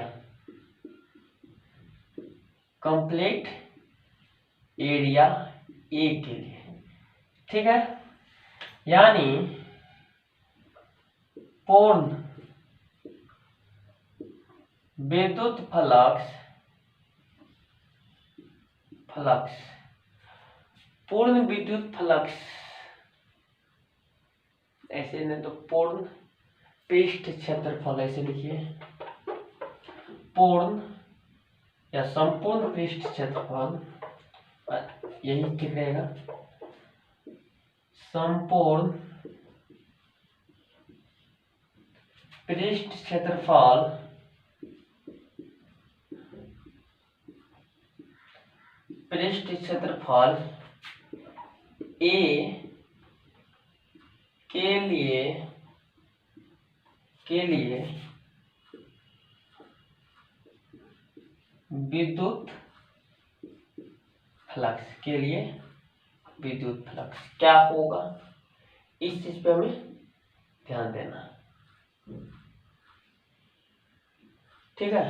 complete area A के लिए, ठीक है। यानी पूर्ण विद्युत फ्लक्स, पूर्ण विद्युत फ्लक्स, ऐसे नहीं तो पूर्ण पृष्ठ क्षेत्रफल, ऐसे लिखिए, पूर्ण या संपूर्ण पृष्ठ क्षेत्रफल, यही ठीक रहेगा, संपूर्ण पृष्ठ क्षेत्रफल ए के लिए विद्युत फ्लक्स, के लिए विद्युत फ्लक्स क्या होगा, इस चीज पे हमें ध्यान देना, ठीक है।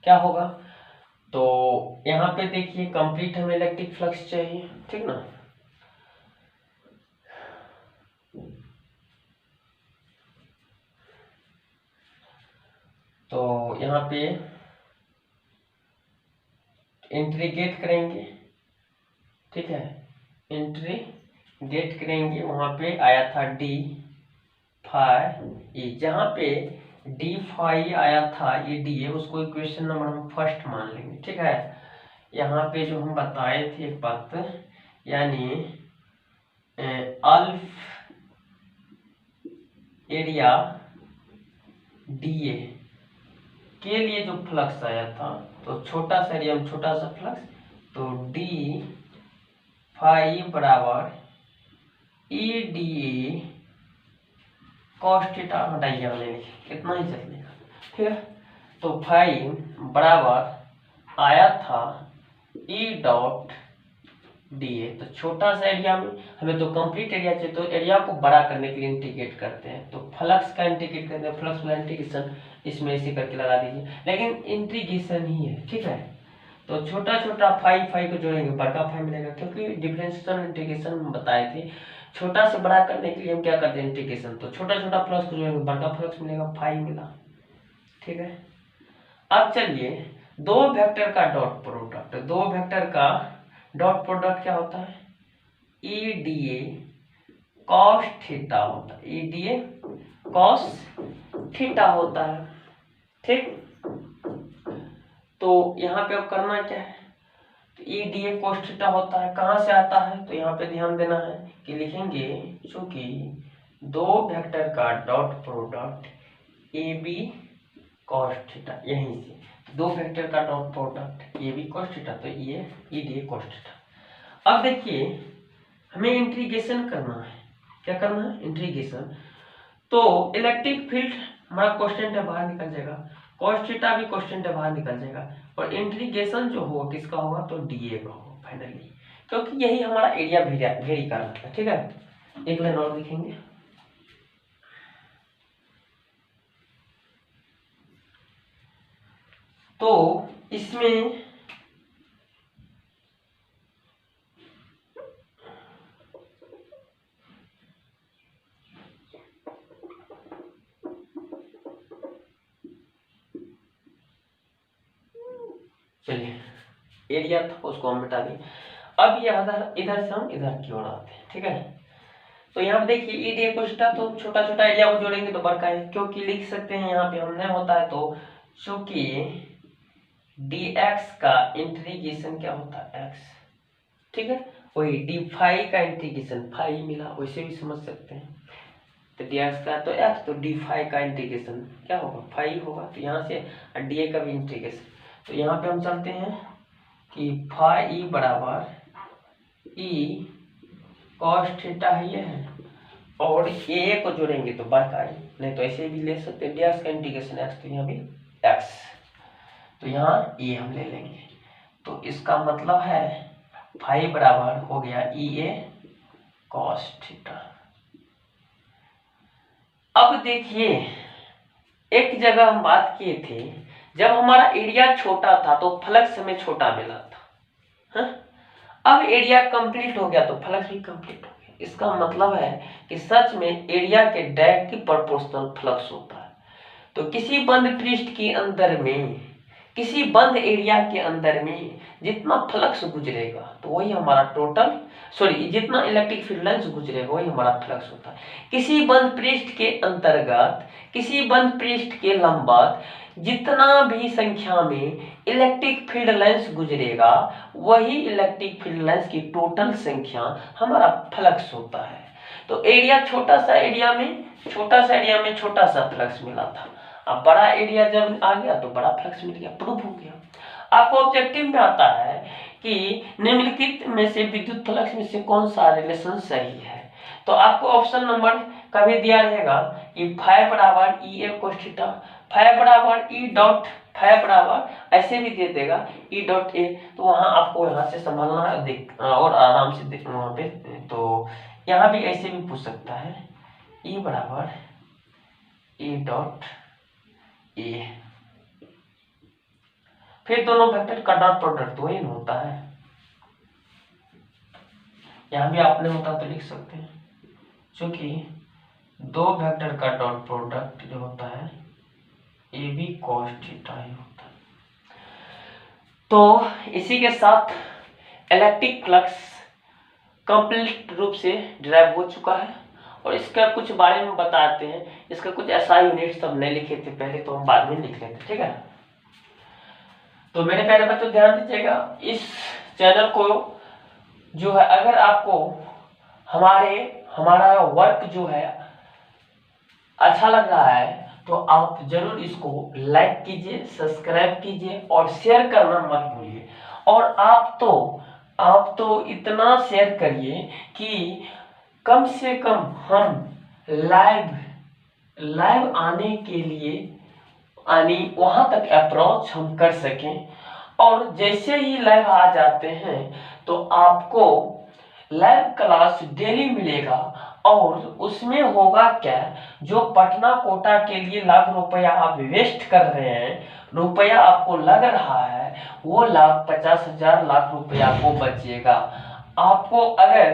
क्या होगा, तो यहाँ पे देखिए कंप्लीट हमें इलेक्ट्रिक फ्लक्स चाहिए, ठीक ना। तो यहाँ पे इंटीग्रेट करेंगे, ठीक है, इंटीग्रेट करेंगे। वहां पे आया था डी फाई, जहाँ पे डी फाई आया था, ये डी है, उसको इक्वेशन नंबर हम फर्स्ट मान लेंगे, ठीक है। यहाँ पे जो हम बताए थे एक बात, यानी अल्फ एरिया डीए के लिए जो फ्लक्स आया था, तो छोटा सा एरिया में छोटा सा फ्लक्स, तो डी फाई बराबर ई डी ए कॉस थीटा हटाइए वाले, इतना ही चलेगा, ठीक है। तो फाई बराबर आया था ई डॉट डी ए, तो छोटा सा एरिया में हमें तो कंप्लीट एरिया चाहिए, तो एरिया को बड़ा करने के लिए इंटीग्रेट करते हैं, तो फ्लक्स का इंटीग्रेट करते हैं, फ्लक्स वाला इंटीग्रेशन इसमें ऐसे करके लगा दीजिए, लेकिन इंटीग्रेशन ही है, ठीक है। तो छोटा छोटा फाई को जोड़ेंगे, बड़का फाई मिलेगा, क्योंकि डिफरेंशियल इंटीग्रेशन में बताए थे छोटा से बड़ा करने के लिए हम क्या करते हैं इंटीग्रेशन, तो छोटा छोटा फ्लक्स को जोड़ेंगे, बड़का फ्लक्स मिलेगा, फाई मिला, ठीक है। अब चलिए दो वेक्टर का डॉट प्रोडक्ट, दो वेक्टर का डॉट प्रोडक्ट क्या होता है, ई डी ए कॉस थीटा होता है, ई डी ए कॉस थीटा होता है, ठीक। तो यहाँ पे अब करना क्या है, तो ई डी ए कॉस थीटा होता है, कहाँ से आता है, तो यहाँ पे ध्यान देना है कि लिखेंगे चूंकि दो वेक्टर का dot product A B cos theta, यहीं से दो वेक्टर का dot product A B cos theta, तो ये E D A cos theta. अब देखिए हमें इंटीग्रेशन करना है, क्या करना है, इंटीग्रेशन। तो इलेक्ट्रिक फील्ड हमारा कांस्टेंट है, बाहर निकल जाएगा, कॉस थीटा भी कांस्टेंट है, बाहर निकल जाएगा, और इंटीग्रेशन जो होगा किसका होगा, तो डीए का होगा फाइनली। क्योंकि यही हमारा एरिया वेरी कर रहा है। ठीक है, एक लाइन और लिखेंगे। तो इसमें चलिए एरिया था उसको हम मिटा दें। अब ये इधर से हम इधर की ओर आते हैं। ठीक है, तो यहाँ पे देखिए ई डी तो छोटा छोटा एरिया को जोड़ेंगे तो बड़का है, क्योंकि लिख सकते हैं यहाँ पे हमने होता है तो चूंकि dx का इंटीग्रेशन क्या होता है x। ठीक है, वही डी फाई का इंटीग्रेशन फाई मिला, वैसे भी समझ सकते हैं। तो dx का तो x, तो डी फाई का इंटीग्रेशन क्या होगा फाई होगा। तो यहाँ से डी का भी इंटीग्रेशन, तो यहाँ पे हम चलते हैं कि फाई बराबर ई कॉस थीटा ये है, और ए को जोड़ेंगे तो बड़का है, नहीं तो ऐसे भी ले सकते हैं dx का इंटीग्रेशन x, तो यहाँ भी x, तो यहाँ ए हम ले लेंगे। तो इसका मतलब है फाई बराबर हो गया ई ए कॉस थीटा। अब देखिए एक जगह हम बात किए थे, जब हमारा एरिया छोटा था तो फ्लक्स हमें छोटा मिला था। हाँ? अब एरिया कंप्लीट हो गया तो फ्लक्स भी कंप्लीट हो गया। इसका मतलब है कि सच में एरिया के डायरेक्टली प्रोपोर्शनल फ्लक्स होता है। तो किसी बंद पृष्ठ के अंदर में, किसी बंद एरिया के अंदर में जितना फ्लक्स गुजरेगा तो वही हमारा टोटल जितना इलेक्ट्रिक फील्ड लाइंस गुजरेगा वही हमारा फ्लक्स होता है। किसी बंद पृष्ठ के अंतर्गत, किसी बंद पृष्ठ के लंबवत जितना भी संख्या में इलेक्ट्रिक फील्ड लाइंस गुजरेगा वही इलेक्ट्रिक फील्ड लाइंस की टोटल संख्या हमारा फ्लक्स होता है। तो एरिया छोटा सा एरिया में छोटा सा फ्लक्स मिला था, अब बड़ा एरिया जब आ गया तो बड़ा फ्लक्स मिल गया, प्रूफ हो गया। आपको ऑब्जेक्टिव में आता है कि निम्नलिखित में से विद्युत फ्लक्स में से कौन सा रिलेशन सही है। तो आपको ऑप्शन नंबर कभी दिया रहेगा कि फाई बराबर ई ए कोस थीटा, फाई बराबर ई डॉट फाई बराबर ऐसे भी दे देगा ई डॉट ए, तो वहां आपको यहाँ से संभालना और आराम से वहां पे। तो यहाँ भी ऐसे भी पूछ सकता है ई बराबर ई डॉट ए, फिर दोनों वेक्टर का डॉट प्रोडक्ट वही होता है। यहां भी आपने होता तो लिख सकते हैं, क्योंकि दो वेक्टर का डॉट प्रोडक्ट जो होता है ए बी कॉस थीटा ही होता है। तो इसी के साथ इलेक्ट्रिक फ्लक्स कंप्लीट रूप से डिराइव हो चुका है, और इसका कुछ बारे में बताते हैं। इसका कुछ ऐसा यूनिट सब नहीं लिखे थे पहले, तो हम बाद में लिख लेते। ठीक है, तो मेरे प्यारे बच्चों ध्यान दीजिएगा, इस चैनल को जो है अगर आपको हमारा वर्क जो है अच्छा लग रहा है तो आप जरूर इसको लाइक कीजिए, सब्सक्राइब कीजिए और शेयर करना मत भूलिए। और आप तो इतना शेयर करिए कि कम से कम हम लाइव आने के लिए वहां तक अप्रोच हम कर सकें। और जैसे ही लाइव आ जाते हैं तो आपको लाइव क्लास डेली मिलेगा, और उसमें होगा क्या, जो पटना कोटा के लिए लाख रुपया आप वेस्ट कर रहे हैं, रुपया आपको लग रहा है, वो 50,000 लाख रुपया आपको बचेगा। आपको अगर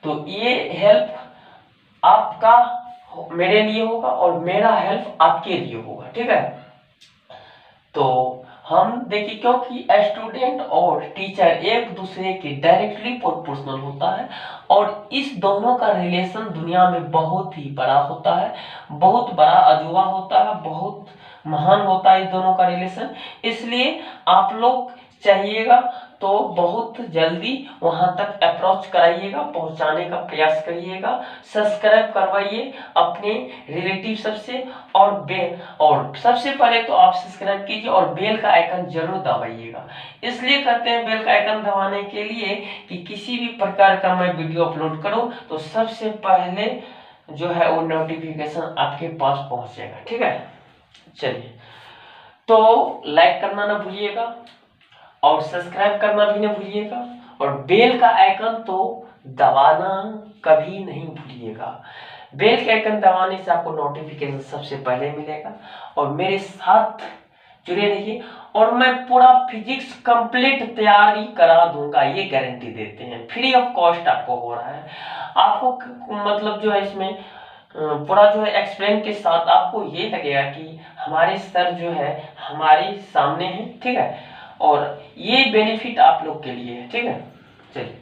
तो ये हेल्प आपका मेरे लिए होगा और मेरा हेल्प आपके लिए होगा। ठीक है, तो हम देखिए क्योंकि स्टूडेंट और टीचर एक दूसरे के डायरेक्टली प्रोपोर्शनल होता है, और इस दोनों का रिलेशन दुनिया में बहुत ही बड़ा होता है, बहुत बड़ा अजूबा होता है, बहुत महान होता है इस दोनों का रिलेशन। इसलिए आप लोग चाहिएगा तो बहुत जल्दी वहां तक अप्रोच कराइएगा, पहुंचाने का प्रयास करिएगा, सब्सक्राइब करवाइए अपने रिलेटिव सबसे, और सबसे पहले तो आप सब्सक्राइब कीजिए और बेल का आइकन जरूर दबाइएगा। इसलिए कहते हैं बेल का आइकन दबाने के लिए कि किसी भी प्रकार का मैं वीडियो अपलोड करूं तो सबसे पहले जो है वो नोटिफिकेशन आपके पास पहुंचेगा। ठीक है, चलिए, तो लाइक करना ना भूलिएगा और सब्सक्राइब करना भी ना भूलिएगा, और बेल का आइकन तो दबाना कभी नहीं भूलिएगा। बेल के आइकन दबाने से आपको नोटिफिकेशन सबसे पहले मिलेगा। और मेरे साथ जुड़े रहिए, और मैं पूरा फिजिक्स कंप्लीट तैयारी करा दूंगा, ये गारंटी देते हैं। फ्री ऑफ कॉस्ट आपको हो रहा है। आपको मतलब जो है इसमें पूरा जो है एक्सप्लेन के साथ आपको ये लगेगा कि हमारे सर जो है हमारे सामने है, ठीक है। और ये बेनिफिट आप लोग के लिए है, ठीक है। चलिए,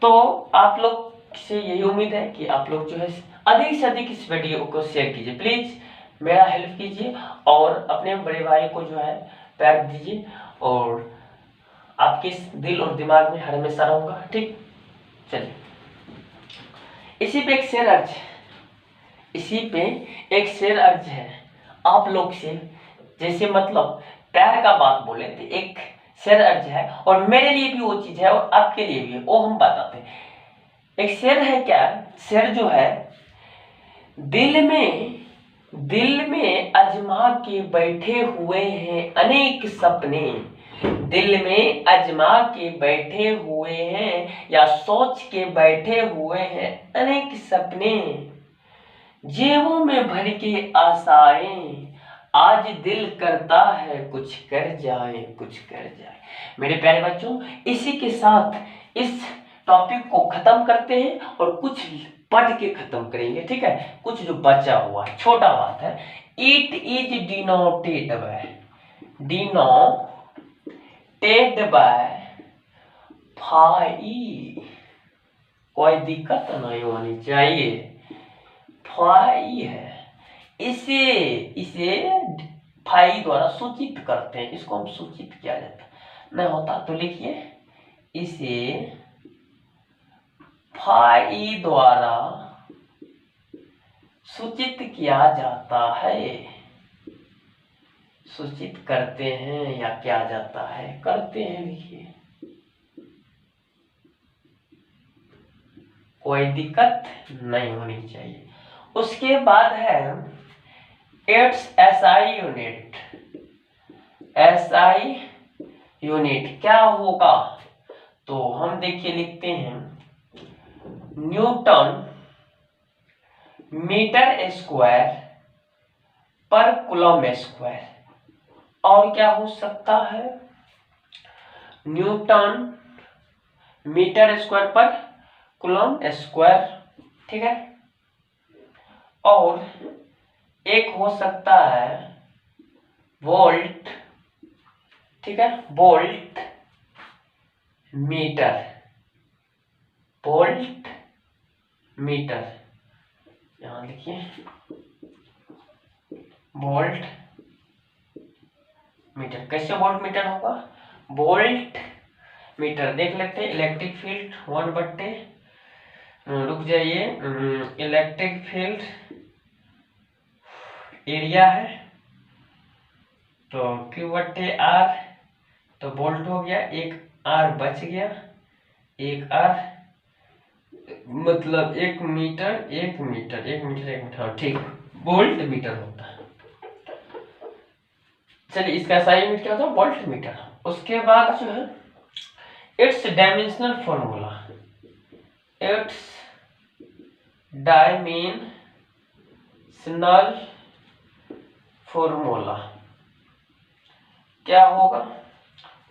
तो आप लोग से यही उम्मीद है कि आप लोग जो है अधिक से अधिक इस वीडियो को शेयर कीजिए, प्लीज मेरा हेल्प कीजिए, और अपने बड़े भाई को जो है प्यार दीजिए, और आपके दिल और दिमाग में हमेशा रहूंगा, ठीक। चलिए, इसी पे एक शेर अर्ज है, इसी पे एक शेर अर्ज है आप लोग से, जैसे मतलब प्यार का बात बोले तो एक शेर अर्ज है, और मेरे लिए भी वो चीज है और आपके लिए भी, वो हम बताते हैं। एक शेर है, क्या शेर जो है, दिल में अजमा के बैठे हुए हैं अनेक सपने, दिल में अजमा के बैठे हुए हैं या सोच के बैठे हुए हैं अनेक सपने, जेबों में भर के आशाएं, आज दिल करता है कुछ कर जाए, कुछ कर जाए। मेरे प्यारे बच्चों, इसी के साथ इस टॉपिक को खत्म करते हैं और कुछ पढ़ के खत्म करेंगे, ठीक है। कुछ जो बचा हुआ है, छोटा बात है। It is denoted by phi, कोई दिक्कत नहीं होनी चाहिए, फाई है, इसे इसे फाई द्वारा सूचित करते हैं, इसको हम सूचित किया जाता नहीं होता तो लिखिए, इसे फाई द्वारा सूचित किया जाता है, सूचित करते हैं या किया जाता है, करते हैं, लिखिए, कोई दिक्कत नहीं होनी चाहिए। उसके बाद है it's SI unit, SI unit क्या होगा, तो हम देखिए लिखते हैं न्यूटन मीटर स्क्वायर पर कूलम स्क्वायर, और क्या हो सकता है, न्यूटन मीटर स्क्वायर पर कूलम स्क्वायर, ठीक है। और एक हो सकता है वोल्ट, ठीक है, वोल्ट मीटर, वोल्ट मीटर, यहां लिखिए वोल्ट मीटर। कैसे वोल्ट मीटर होगा, वोल्ट मीटर देख लेते हैं। इलेक्ट्रिक फील्ड 1/, रुक जाइए, इलेक्ट्रिक फील्ड एरिया है तो Q/R, तो वोल्ट हो गया, एक R बच गया, एक R मतलब 1 मीटर 1 मीटर 1 मीटर 1 मीटर, ठीक, वोल्ट मीटर होता है। चलिए, इसका सही यूनिट क्या होता है, वोल्ट मीटर। उसके बाद जो है it's dimensional formula, it's dimensional formula क्या होगा,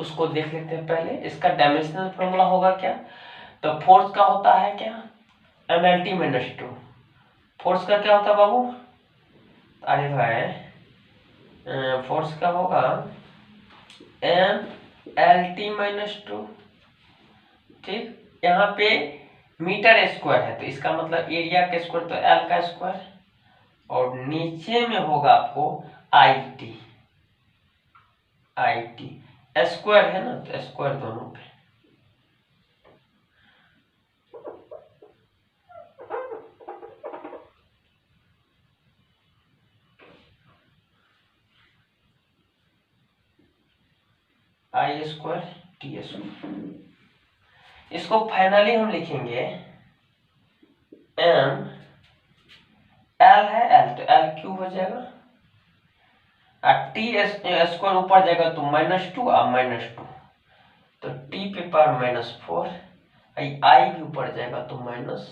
उसको देख लेते हैं पहले। इसका डायमेंशनल फॉर्मूला होगा क्या, तो फोर्स का होता है क्या, mLT-2। फोर्स का क्या होता है बाबू, अरे भाई फोर्स का होगा mLT-2, ठीक। यहाँ पे मीटर स्क्वायर है तो इसका मतलब एरिया का स्क्वायर तो L का स्क्वायर, और नीचे में होगा आपको IT, स्क्वायर है ना, तो स्क्वायर दोनों पे, I² T²। इसको फाइनली हम लिखेंगे M, L है L तो L³ हो जाएगा, और T² ऊपर जाएगा तो -2 और -2, तो टी पे पावर -4, आई भी ऊपर जाएगा तो माइनस,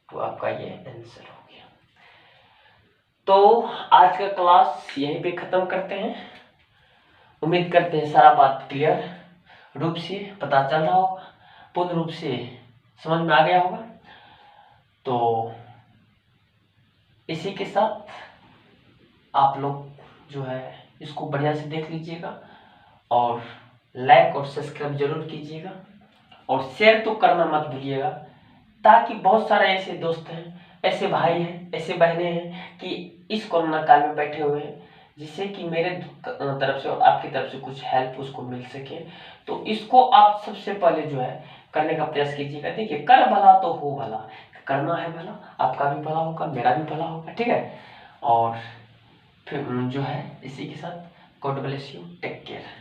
तो आपका ये आंसर हो गया। तो आज का क्लास यहीं पे खत्म करते हैं। उम्मीद करते हैं सारा बात क्लियर रूप से पता चल रहा होगा, पूर्ण रूप से समझ में आ गया होगा। तो इसी के साथ आप लोग जो है इसको बढ़िया से देख लीजिएगा और लाइक और सब्सक्राइब जरूर कीजिएगा और शेयर तो करना मत भूलिएगा, ताकि बहुत सारे ऐसे दोस्त हैं, ऐसे भाई हैं, ऐसे बहनें हैं कि इस कोरोना काल में बैठे हुए हैं, जिससे कि मेरे तरफ से और आपकी तरफ से कुछ हेल्प उसको मिल सके। तो इसको आप सबसे पहले जो है करने का प्रयास कीजिएगा। देखिए, कर भला तो हो भला, करना है भला, आपका भी भला होगा, मेरा भी भला होगा, ठीक है। और फिर जो है इसी के साथ God bless you, take care.